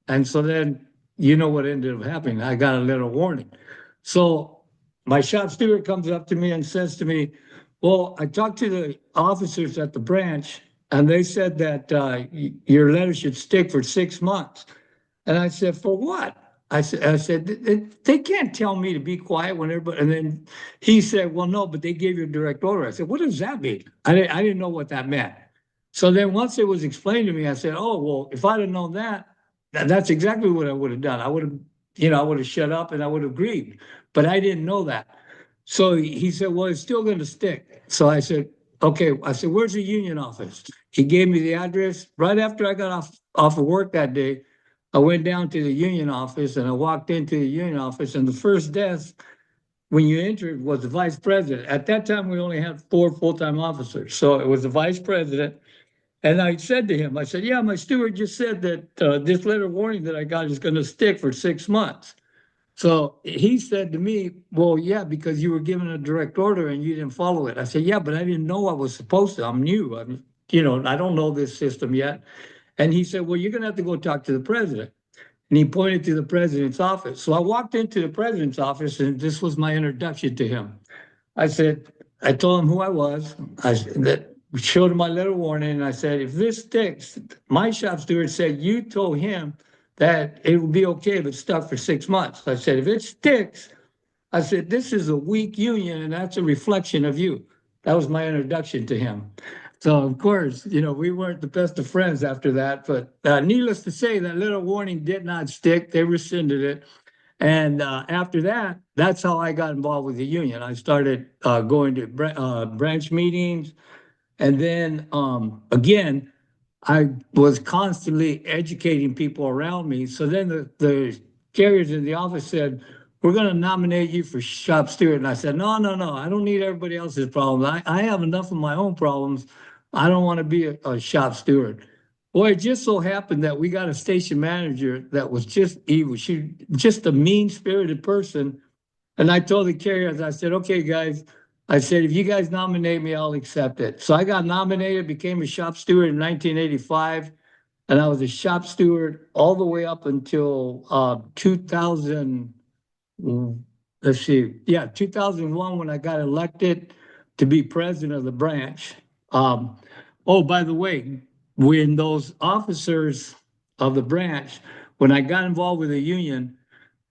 And so then you know what ended up happening. I got a little warning. So my shop steward comes up to me and says to me, well, I talked to the officers at the branch, and they said that your letter should stick for 6 months. And I said, for what? I said, they can't tell me to be quiet when everybody, and then he said, well, no, but they gave you a direct order. I said, what does that mean? I didn't know what that meant. So then once it was explained to me, I said, oh, well, if I'd have known that, that's exactly what I would have done. I would have shut up and I would have agreed, but I didn't know that. So he said, well, it's still going to stick. So I said, okay. I said, where's the union office? He gave me the address. Right after I got off of work that day, I went down to the union office and I walked into the union office, and the first desk when you entered was the vice president. At that time, we only had 4 full-time officers. So it was the vice president. And I said to him, I said, yeah, my steward just said that this letter of warning that I got is going to stick for 6 months. So he said to me, well, yeah, because you were given a direct order and you didn't follow it. I said, yeah, but I didn't know I was supposed to. I'm new. I don't know this system yet. And he said, well, you're going to have to go talk to the president. And he pointed to the president's office. So I walked into the president's office, and this was my introduction to him. I told him who I was. That showed him my letter of warning. And I said, if this sticks, my shop steward said, you told him that it would be okay if it stuck for 6 months. I said, if it sticks, I said, this is a weak union, and that's a reflection of you. That was my introduction to him. So, of course, we weren't the best of friends after that. But needless to say, that little warning did not stick. They rescinded it. And after that, that's how I got involved with the union. I started going to branch meetings. And then, again, I was constantly educating people around me. So then the carriers in the office said, we're going to nominate you for shop steward. And I said, no. I don't need everybody else's problems. I have enough of my own problems. I don't want to be a shop steward. Boy, it just so happened that we got a station manager that was just evil. She just a mean-spirited person. And I told the carriers, I said, okay, guys, I said, if you guys nominate me, I'll accept it. So I got nominated, became a shop steward in 1985. And I was a shop steward all the way up until 2000. Let's see. Yeah, 2001 when I got elected to be president of the branch. Oh, by the way, when those officers of the branch, when I got involved with the union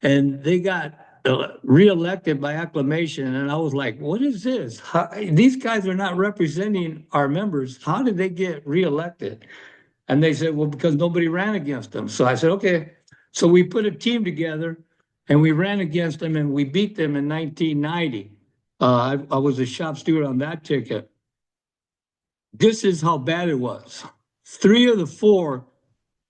and they got reelected by acclamation, and I was like, what is this? These guys are not representing our members. How did they get reelected? And they said, well, because nobody ran against them. So I said, okay. So we put a team together, and we ran against them and we beat them in 1990. I was a shop steward on that ticket. This is how bad it was. 3 of the 4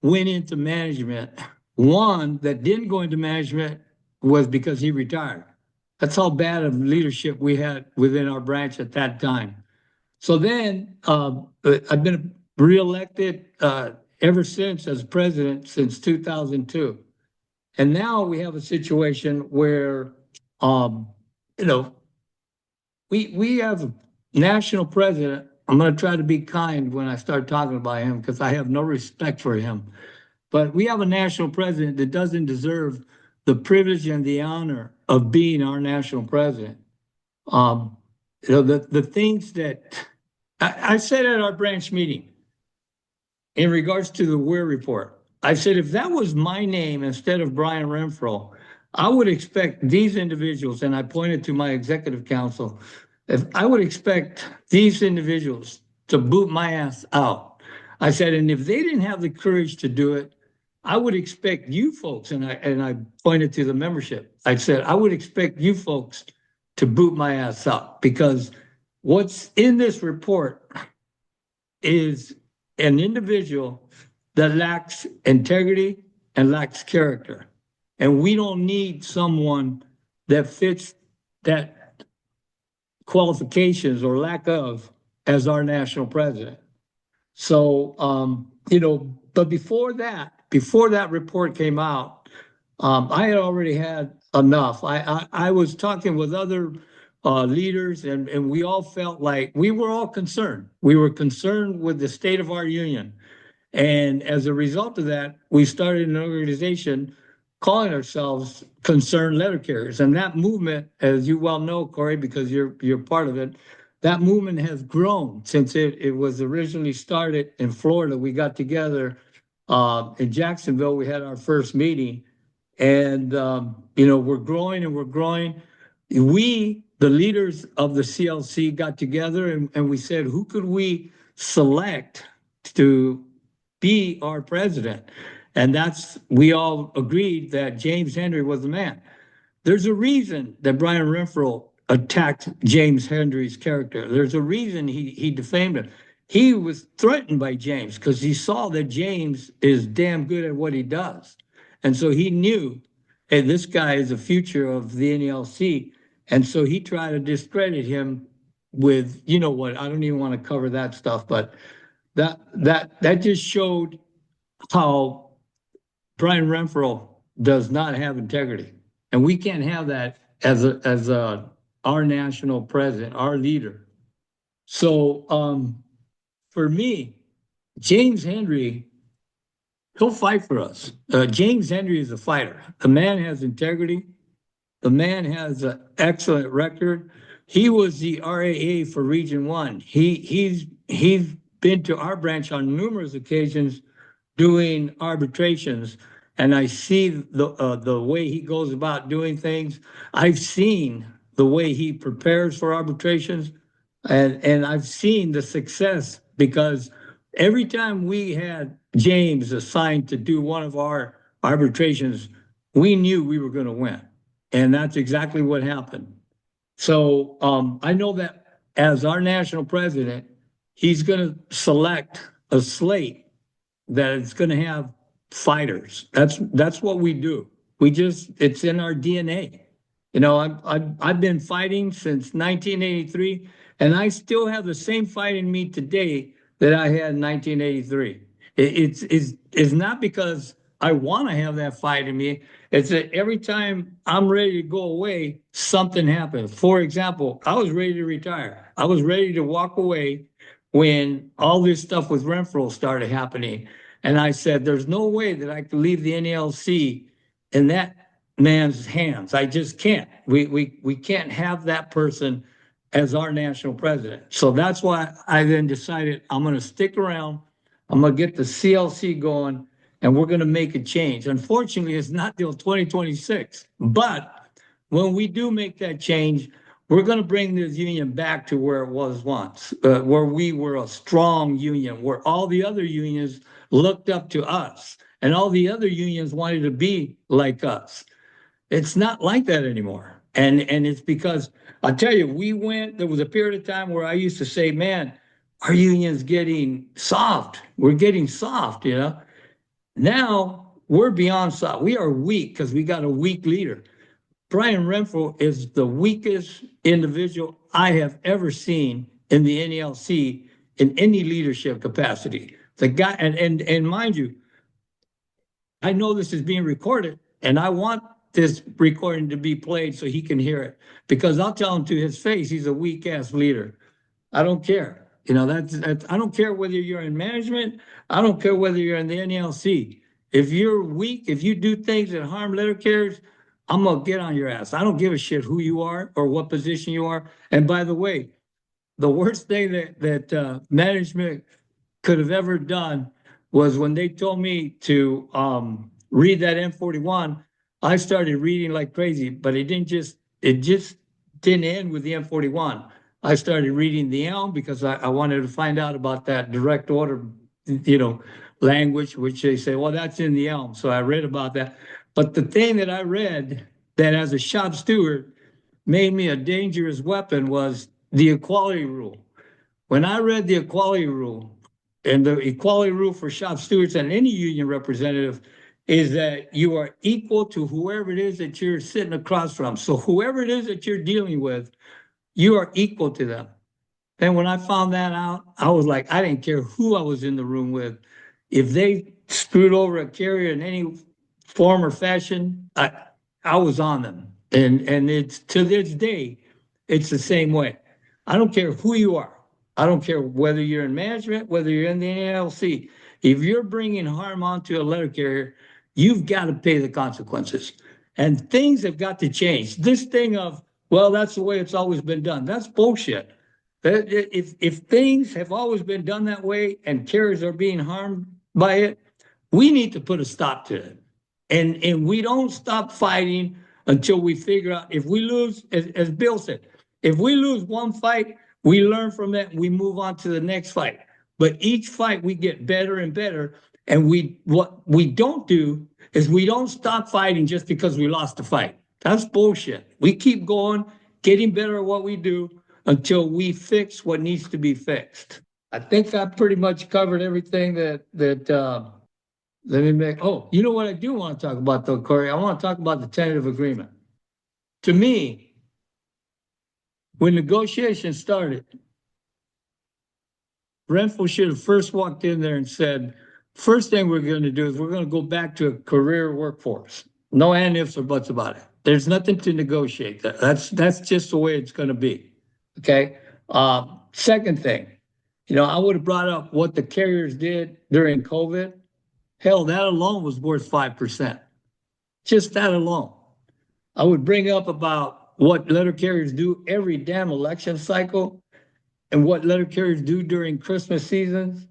went into management. One that didn't go into management was because he retired. That's how bad of leadership we had within our branch at that time. So then I've been reelected ever since as president since 2002. And now we have a situation where, we have a national president. I'm going to try to be kind when I start talking about him because I have no respect for him. But we have a national president that doesn't deserve the privilege and the honor of being our national president. The things that I said at our branch meeting in regards to the Weir report, I said, if that was my name instead of Brian Renfro, I would expect these individuals, and I pointed to my executive council, if I would expect these individuals to boot my ass out. I said, and if they didn't have the courage to do it, I would expect you folks, and I pointed to the membership. I said, I would expect you folks to boot my ass out because what's in this report is an individual that lacks integrity and lacks character. And we don't need someone that fits that qualifications or lack of as our national president. So, but before that report came out, I had already had enough. I was talking with other leaders and we all felt like we were all concerned. We were concerned with the state of our union. And as a result of that, we started an organization calling ourselves Concerned Letter Carriers. And that movement, as you well know, Corey, because you're part of it, that movement has grown since it was originally started in Florida. We got together in Jacksonville. We had our first meeting, and we're growing and we're growing. We, the leaders of the CLC, got together and we said, who could we select to be our president? And we all agreed that James Henry was the man. There's a reason that Brian Renfro attacked James Henry's character. There's a reason he defamed him. He was threatened by James because he saw that James is damn good at what he does. And so he knew, hey, this guy is the future of the NALC. And so he tried to discredit him with, I don't even want to cover that stuff, but that just showed how Brian Renfro does not have integrity. And we can't have that as our national president, our leader. So for me, James Henry, he'll fight for us. James Henry is a fighter. The man has integrity. The man has an excellent record. He was the RAA for Region 1. He's been to our branch on numerous occasions doing arbitrations, and I see the way he goes about doing things. I've seen the way he prepares for arbitrations, and I've seen the success because every time we had James assigned to do one of our arbitrations, we knew we were going to win, and that's exactly what happened. So I know that as our national president, he's going to select a slate that it's going to have fighters. That's what we do. It's in our DNA. I've been fighting since 1983, and I still have the same fight in me today that I had in 1983. It's not because I want to have that fight in me. It's that every time I'm ready to go away, something happens. For example, I was ready to retire. I was ready to walk away when all this stuff with Renfro started happening. And I said, there's no way that I could leave the NALC in that man's hands. I just can't. We can't have that person as our national president. So that's why I then decided I'm going to stick around. I'm going to get the CLC going, and we're going to make a change. Unfortunately, it's not till 2026. But when we do make that change, we're going to bring this union back to where it was once, where we were a strong union, where all the other unions looked up to us, and all the other unions wanted to be like us. It's not like that anymore. And it's because I tell you, there was a period of time where I used to say, man, our union's getting soft. We're getting soft, you know. Now we're beyond soft. We are weak because we got a weak leader. Brian Renfro is the weakest individual I have ever seen in the NALC in any leadership capacity. The guy, and mind you, I know this is being recorded, and I want this recording to be played so he can hear it, because I'll tell him to his face he's a weak ass leader. I don't care. You know, that's I don't care whether you're in management. I don't care whether you're in the NLC. If you're weak, if you do things that harm letter carriers, I'm gonna get on your ass. I don't give a shit who you are or what position you are. And by the way, the worst thing that management could have ever done was when they told me to read that M41. I started reading like crazy, but it just didn't end with the M41. I started reading the Elm because I wanted to find out about that direct order, you know, language, which they say, well, that's in the Elm. So I read about that. But the thing that I read that as a shop steward made me a dangerous weapon was the equality rule. When I read the equality rule, and the equality rule for shop stewards and any union representative is that you are equal to whoever it is that you're sitting across from. So whoever it is that you're dealing with, you are equal to them. And when I found that out, I was like, I didn't care who I was in the room with. If they screwed over a carrier in any form or fashion, I was on them. And it's to this day, it's the same way. I don't care who you are. I don't care whether you're in management, whether you're in the NLC. If you're bringing harm onto a letter carrier, you've got to pay the consequences. And things have got to change. This thing of, well, that's the way it's always been done. That's bullshit. If things have always been done that way and carriers are being harmed by it, we need to put a stop to it. And we don't stop fighting until we figure out if we lose, as Bill said, if we lose one fight, we learn from it and we move on to the next fight. But each fight we get better and better. And what we don't do is we don't stop fighting just because we lost a fight. That's bullshit. We keep going, getting better at what we do until we fix what needs to be fixed. I think I pretty much covered everything that let me make. Oh, you know what I do want to talk about though, Corey? I want to talk about the tentative agreement. To me, when negotiations started, Renfro should have first walked in there and said, first thing we're going to do is we're going to go back to a career workforce. No and ifs or buts about it. There's nothing to negotiate. That's just the way it's going to be. Okay. Second thing, you know, I would have brought up what the carriers did during COVID. Hell, that alone was worth 5%. Just that alone. I would bring up about what letter carriers do every damn election cycle and what letter carriers do during Christmas seasons,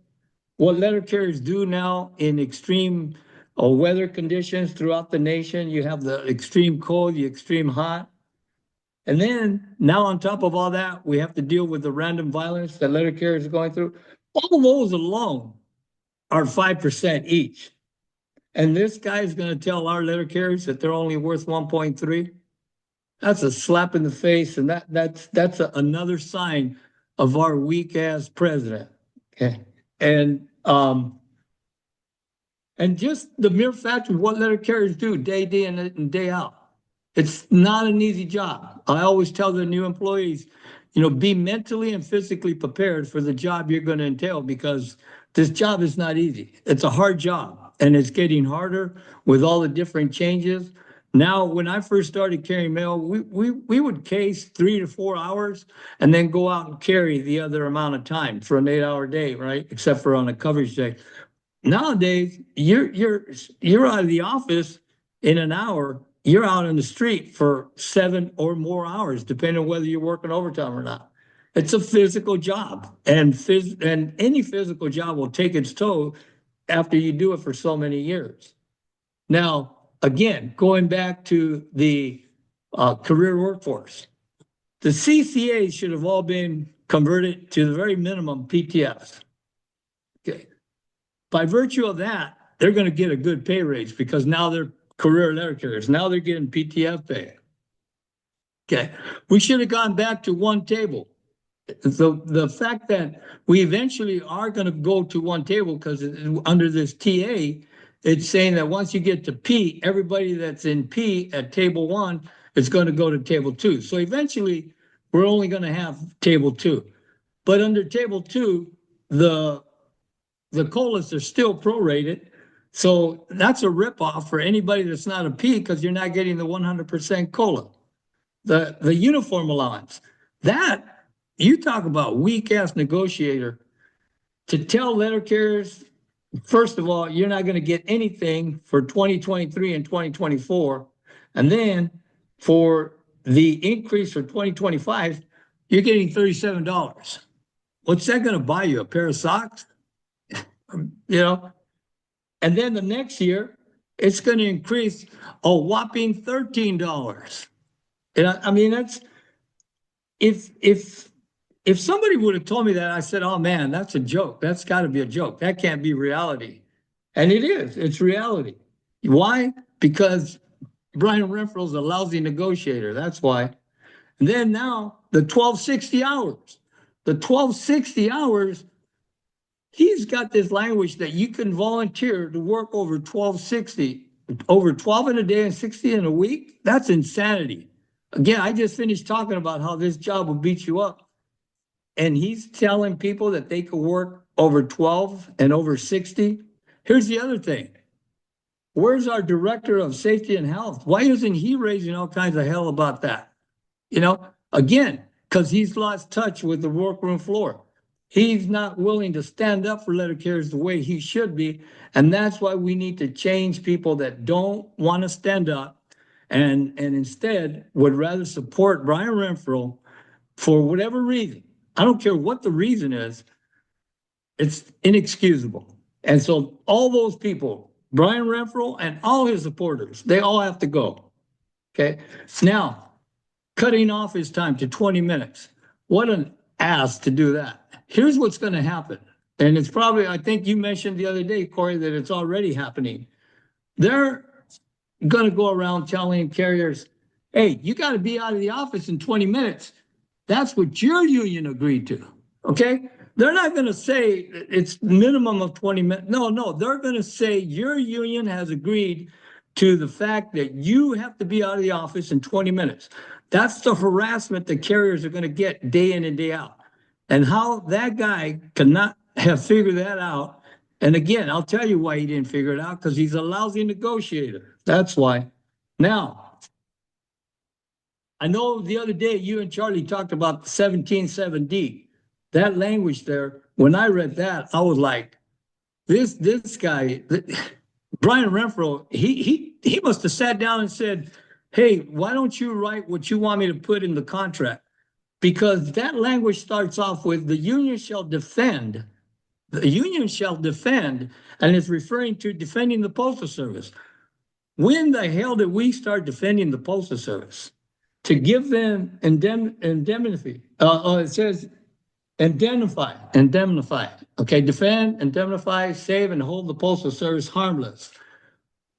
what letter carriers do now in extreme weather conditions throughout the nation. You have the extreme cold, the extreme hot. And then now on top of all that, we have to deal with the random violence that letter carriers are going through. All those alone are 5% each. And this guy is going to tell our letter carriers that they're only worth 1.3. That's a slap in the face, and that's another sign of our weak ass president. Okay, and just the mere fact of what letter carriers do day in and day out, it's not an easy job. I always tell the new employees, you know, be mentally and physically prepared for the job you're going to entail, because this job is not easy. It's a hard job, and it's getting harder with all the different changes. Now, when I first started carrying mail, we would case 3 to 4 hours and then go out and carry the other amount of time for an 8-hour day, right? Except for on a coverage day. Nowadays, you're out of the office in an hour. You're out on the street for 7 or more hours, depending on whether you're working overtime or not. It's a physical job, and any physical job will take its toll after you do it for so many years. Now, again, going back to the career workforce, the CCAs should have all been converted to the very minimum PTFs. Okay. By virtue of that, they're going to get a good pay raise because now they're career letter carriers. Now they're getting PTF pay. Okay. We should have gone back to one table. The fact that we eventually are going to go to one table because under this TA, it's saying that once you get to P, everybody that's in P at table 1 is going to go to table 2. So eventually we're only going to have table 2. But under table 2, the COLAs are still prorated. So that's a ripoff for anybody that's not a P because you're not getting the 100% COLA. The uniform allowance, that you talk about weak ass negotiator to tell letter carriers, first of all, you're not going to get anything for 2023 and 2024. And then for the increase for 2025, you're getting $37. What's that going to buy you? A pair of socks? You know? And then the next year, it's going to increase a whopping $13. And I mean, that's if somebody would have told me that, I said, oh man, that's a joke. That's got to be a joke. That can't be reality. And it is. It's reality. Why? Because Brian Renfro's a lousy negotiator. That's why. And then now the 1260 hours. The 1260 hours, he's got this language that you can volunteer to work over 1260, over 12 in a day and 60 in a week. That's insanity. Again, I just finished talking about how this job will beat you up. And he's telling people that they could work over 12 and over 60. Here's the other thing. Where's our director of safety and health? Why isn't he raising all kinds of hell about that? You know, again, because he's lost touch with the workroom floor. He's not willing to stand up for letter carriers the way he should be. And that's why we need to change people that don't want to stand up and instead would rather support Brian Renfro for whatever reason. I don't care what the reason is. It's inexcusable. And so all those people, Brian Renfro and all his supporters, they all have to go. Okay. Now, cutting off his time to 20 minutes. What an ass to do that. Here's what's going to happen. And it's probably, I think you mentioned the other day, Corey, that it's already happening. They're going to go around telling carriers, hey, you got to be out of the office in 20 minutes. That's what your union agreed to. Okay. They're not going to say it's minimum of 20 minutes. No, they're going to say your union has agreed to the fact that you have to be out of the office in 20 minutes. That's the harassment that carriers are going to get day in and day out. And how that guy cannot have figured that out. And again, I'll tell you why he didn't figure it out, because he's a lousy negotiator. That's why. Now, I know the other day you and Charlie talked about the 17.7D. That language there, when I read that, I was like, this guy, Brian Renfro, he must have sat down and said, hey, why don't you write what you want me to put in the contract? Because that language starts off with the union shall defend. The union shall defend, and it's referring to defending the Postal Service. When the hell did we start defending the Postal Service? To give them indemnity. It says indemnify. Okay, defend, indemnify, save, and hold the Postal Service harmless.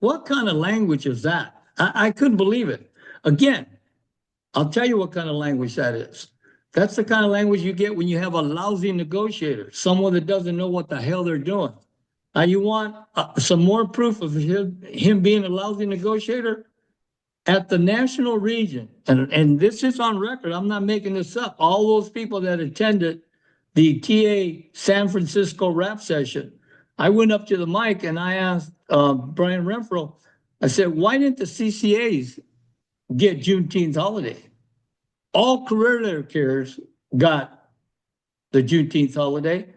What kind of language is that? I couldn't believe it. Again, I'll tell you what kind of language that is. That's the kind of language you get when you have a lousy negotiator, someone that doesn't know what the hell they're doing. Now, you want some more proof of him being a lousy negotiator? At the national region, and this is on record, I'm not making this up, all those people that attended the TA San Francisco rap session, I went up to the mic and I asked Brian Renfro, I said, why didn't the CCAs get Juneteenth holiday? All career letter carriers got the Juneteenth holiday.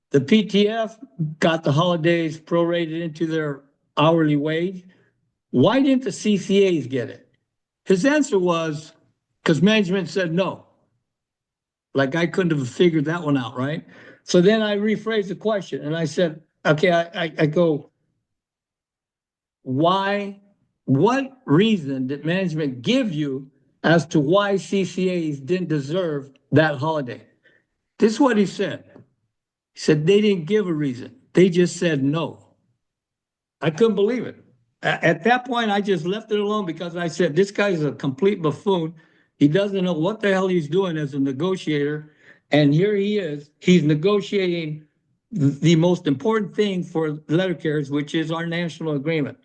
The PTF got the holidays prorated into their hourly wage. Why didn't the CCAs get it? His answer was because management said no. Like I couldn't have figured that one out, right? So then I rephrased the question and I said, okay, I go, why, what reason did management give you as to why CCAs didn't deserve that holiday? This is what he said. He said they didn't give a reason. They just said no. I couldn't believe it. At that point, I just left it alone because I said, this guy's a complete buffoon. He doesn't know what the hell he's doing as a negotiator. And here he is. He's negotiating the most important thing for letter carriers, which is our national agreement.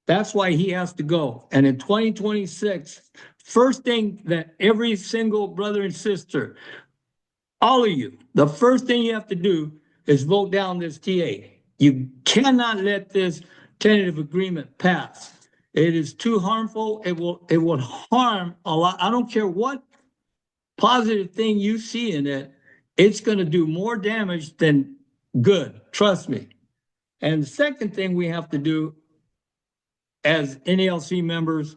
That's why he has to go. And in 2026, first thing that every single brother and sister, all of you, the first thing you have to do is vote down this TA. You cannot let this tentative agreement pass. It is too harmful. It will harm a lot. I don't care what positive thing you see in it. It's going to do more damage than good. Trust me. And the second thing we have to do as NALC members,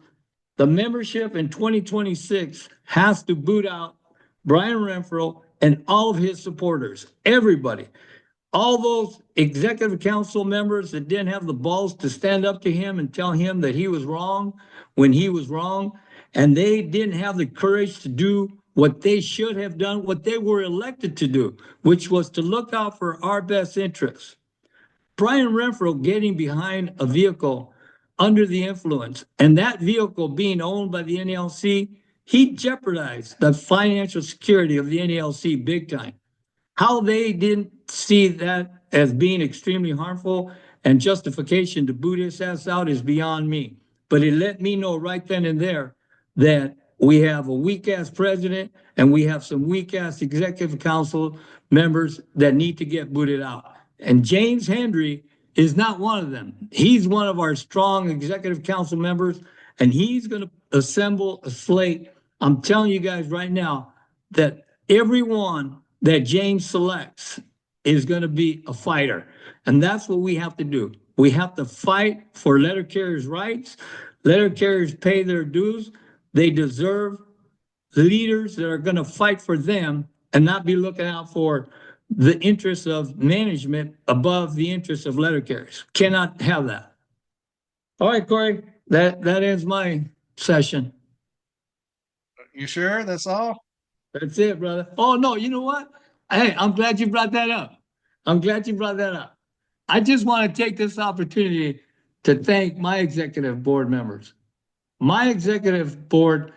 the membership in 2026 has to boot out Brian Renfro and all of his supporters, everybody. All those executive council members that didn't have the balls to stand up to him and tell him that he was wrong when he was wrong, and they didn't have the courage to do what they should have done, what they were elected to do, which was to look out for our best interests. Brian Renfro getting behind a vehicle under the influence, and that vehicle being owned by the NALC, he jeopardized the financial security of the NALC big time. How they didn't see that as being extremely harmful and justification to boot his ass out is beyond me. But it let me know right then and there that we have a weak ass president and we have some weak ass executive council members that need to get booted out. And James Henry is not one of them. He's one of our strong executive council members, and he's going to assemble a slate. I'm telling you guys right now that everyone that James selects is going to be a fighter. And that's what we have to do. We have to fight for letter carriers' rights. Letter carriers pay their dues. They deserve leaders that are going to fight for them and not be looking out for the interests of management above the interests of letter carriers. Cannot have that. All right, Corey, that ends my session. You sure that's all? That's it, brother. Oh, no, you know what? Hey, I'm glad you brought that up. I just want to take this opportunity to thank my executive board members. My executive board,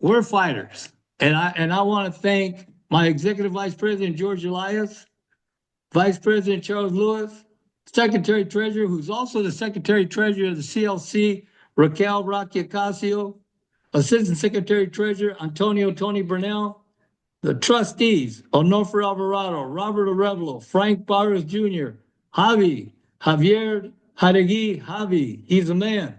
we're fighters. And I want to thank my executive vice president, George Elias, vice president, Charles Lewis, secretary treasurer, who's also the secretary treasurer of the CLC, Raquel Rocky Ocasio, assistant secretary treasurer, Antonio Tony Burnell, the trustees, Onofre Alvarado, Robert Arevalo, Frank Barros Jr., Javier Javi, he's a man,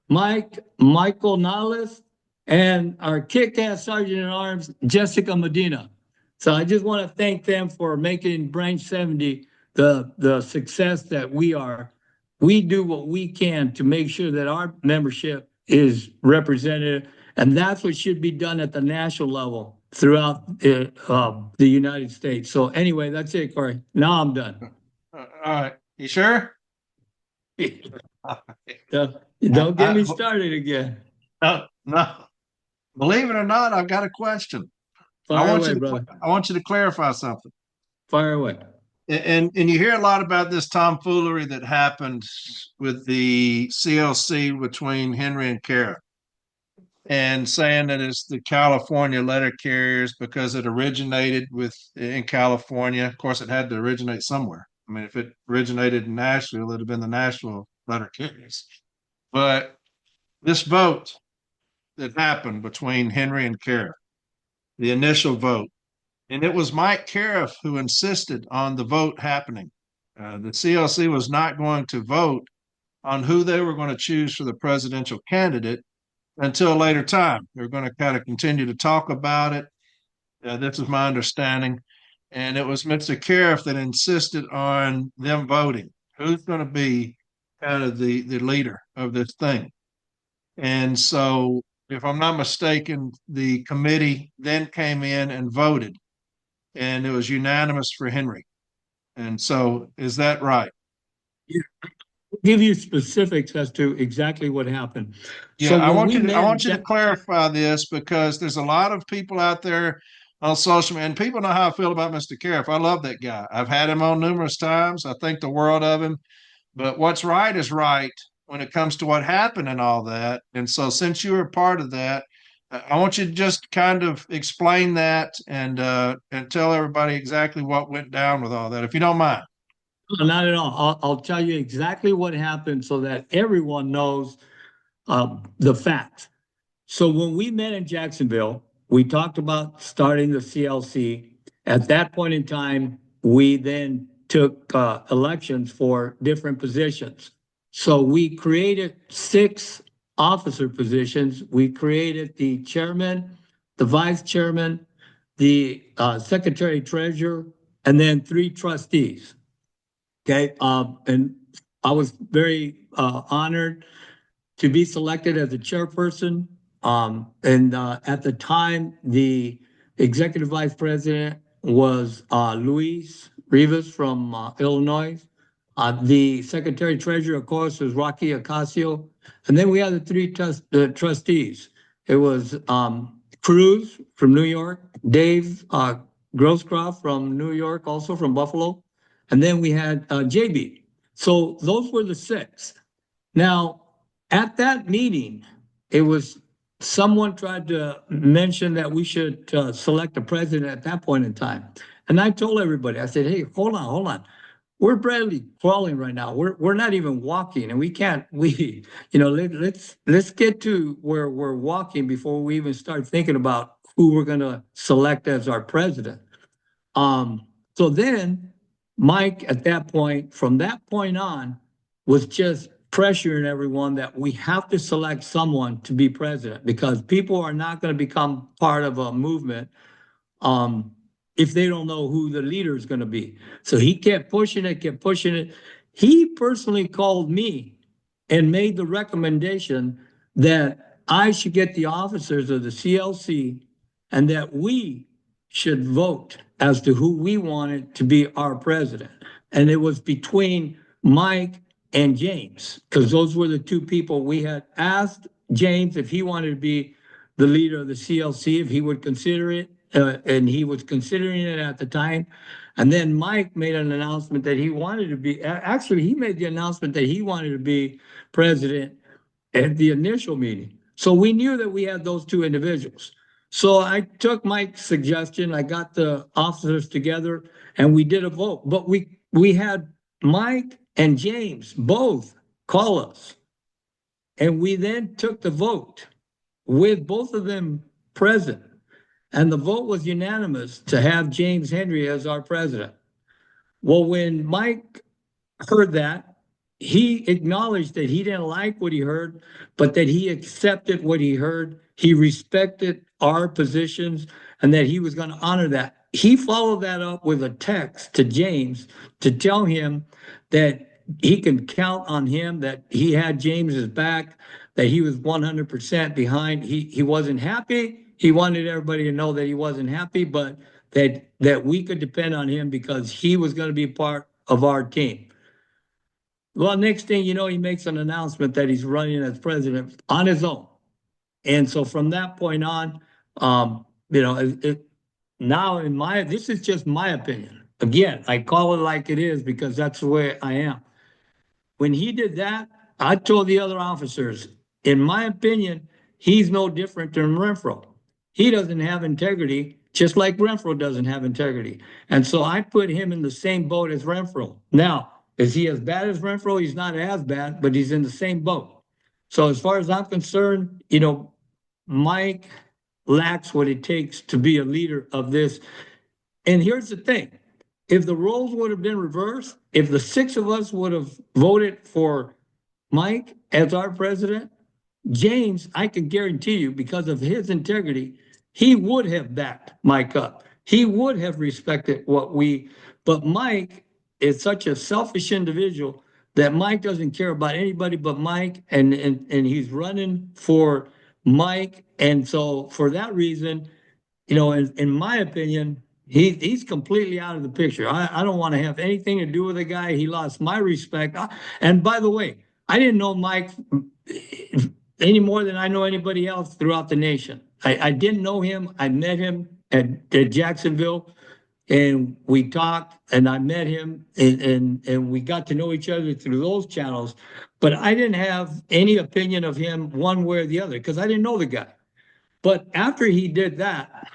Michael Nales, and our kick-ass sergeant at arms, Jessica Medina. So I just want to thank them for making Branch 70 the success that we are. We do what we can to make sure that our membership is represented, and that's what should be done at the national level throughout the United States. So anyway, that's it, Corey. Now I'm done. All right. You sure? Don't get me started again. No. Believe it or not, I've got a question. Fire away, brother. I want you to clarify something. Fire away. And you hear a lot about this tomfoolery that happened with the CLC between Henry and Kara, and saying that it's the California letter carriers because it originated in California. Of course, it had to originate somewhere. I mean, if it originated in Nashville, it'd have been the Nashville letter carriers. But this vote that happened between Henry and Kara, the initial vote, and it was Mike Cariff who insisted on the vote happening. The CLC was not going to vote on who they were going to choose for the presidential candidate until a later time. They were going to kind of continue to talk about it. This is my understanding. And it was Mr. Cariff that insisted on them voting. Who's going to be kind of the leader of this thing? And so, if I'm not mistaken, the committee then came in and voted, and it was unanimous for Henry. And so, is that right? Yeah. I'll give you specifics as to exactly what happened. Yeah, So I want you to clarify this, because there's a lot of people out there on social media, and people know how I feel about Mr. Cariff. I love that guy. I've had him on numerous times. I think the world of him. But what's right is right, when it comes to what happened and all that. And so since you were a part of that, I want you to just kind of explain that and tell everybody exactly what went down with all that, if you don't mind. Not at all. I'll tell you exactly what happened so that everyone knows the facts. So when we met in Jacksonville, we talked about starting the CLC. At that point in time, we then took elections for different positions. So we created 6 officer positions. We created the chairman, the vice chairman, the secretary treasurer, and then 3 trustees. Okay, and I was very honored to be selected as the chairperson. And at the time, the executive vice president was Luis Rivas from Illinois. The secretary treasurer, of course, was Rocky Ocasio. And then we had the 3 trustees. It was Cruz from New York, Dave Grosscroft from New York, also from Buffalo. And then we had JB. So those were the 6. Now, at that meeting, it was someone tried to mention that we should select a president at that point in time. And I told everybody, I said, hey, hold on. We're barely crawling right now. We're not even walking, and let's get to where we're walking before we even start thinking about who we're going to select as our president. So then Mike, at that point, from that point on, was just pressuring everyone that we have to select someone to be president because people are not going to become part of a movement if they don't know who the leader is going to be. So he kept pushing it. He personally called me and made the recommendation that I should get the officers of the CLC and that we should vote as to who we wanted to be our president. And it was between Mike and James, because those were the 2 people. We had asked James if he wanted to be the leader of the CLC, if he would consider it, and he was considering it at the time. And then Mike made an announcement that he wanted to be, actually, he made the announcement that he wanted to be president at the initial meeting. So we knew that we had those 2 individuals. So I took Mike's suggestion, I got the officers together, and we did a vote. But we had Mike and James both call us. And we then took the vote with both of them present. And the vote was unanimous to have James Henry as our president. Well, when Mike heard that, he acknowledged that he didn't like what he heard, but that he accepted what he heard. He respected our positions and that he was going to honor that. He followed that up with a text to James to tell him that he can count on him, that he had James's back, that he was 100% behind. He wasn't happy. He wanted everybody to know that he wasn't happy, but that we could depend on him because he was going to be part of our team. Well, next thing you know, he makes an announcement that he's running as president on his own. And so from that point on, this is just my opinion. Again, I call it like it is because that's the way I am. When he did that, I told the other officers, in my opinion, he's no different than Renfro. He doesn't have integrity, just like Renfro doesn't have integrity. And so I put him in the same boat as Renfro. Now, is he as bad as Renfro? He's not as bad, but he's in the same boat. So as far as I'm concerned, Mike lacks what it takes to be a leader of this. And here's the thing. If the roles would have been reversed, if the 6 of us would have voted for Mike as our president, James, I can guarantee you, because of his integrity, he would have backed Mike up. He would have respected but Mike is such a selfish individual that Mike doesn't care about anybody but Mike, and he's running for Mike. And so for that reason, in my opinion, he's completely out of the picture. I don't want to have anything to do with the guy. He lost my respect. And by the way, I didn't know Mike any more than I know anybody else throughout the nation. I didn't know him. I met him at Jacksonville, and we talked, and I met him, and we got to know each other through those channels. but I didn't have any opinion of him one way or the other because I didn't know the guy. But after he did that,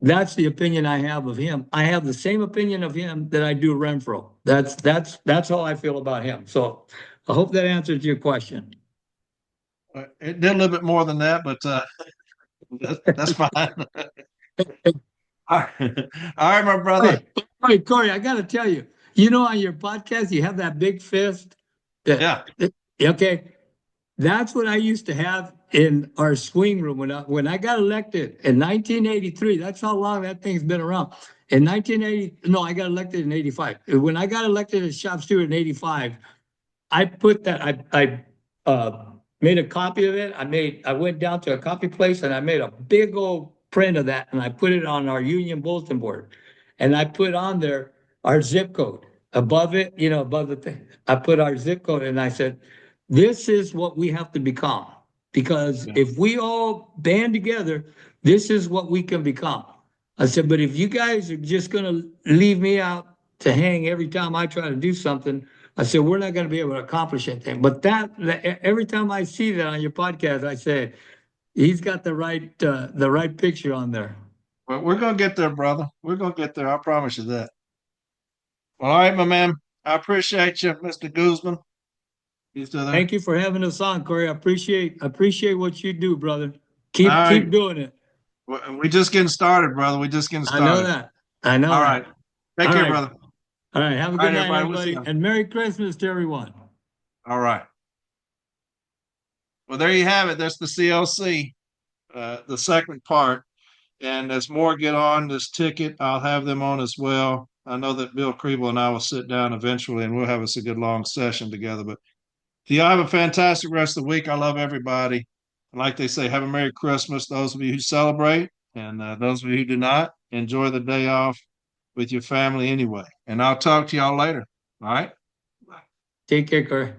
that's the opinion I have of him. I have the same opinion of him that I do Renfro. That's how I feel about him. So I hope that answers your question. It did a little bit more than that, but that's fine. All right, my brother. Hey, Corey, I got to tell you, you know, on your podcast, you have that big fist. Yeah. Okay. That's what I used to have in our swing room when I got elected in 1983. That's how long that thing's been around. In 1980, no, I got elected in 85. When I got elected as shop steward in 85, I put that I made a copy of it. I went down to a copy place and I made a big old print of that and I put it on our union bulletin board. And I put on there our zip code above it, you know, above the thing. I put our zip code and I said, this is what we have to become. Because if we all band together, this is what we can become. I said, but if you guys are just going to leave me out to hang every time I try to do something, I said, we're not going to be able to accomplish anything. But every time I see that on your podcast, I say, he's got the right picture on there. Well, we're gonna get there, brother. We're gonna get there. I promise you that. Well, all right, my man. I appreciate you, Mr. Guzman. You still there? Thank you for having us on, Corey. I appreciate what you do, brother. All right. Keep doing it. We just getting started, brother. We just getting started. I know that. I know. All that. right. Take All care, right. brother. All right. Have a All good right, night, everybody. We'll see everybody. you. And Merry Christmas to everyone. All right. Well, there you have it. That's the CLC, the second part. And as more get on this ticket, I'll have them on as well. I know that Bill Kriebel and I will sit down eventually and we'll have us a good long session together. But y'all have a fantastic rest of the week. I love everybody. And like they say, have a Merry Christmas. Those of you who celebrate and those of you who do not, enjoy the day off with your family anyway. And I'll talk to y'all later. All right. Take care, Corey.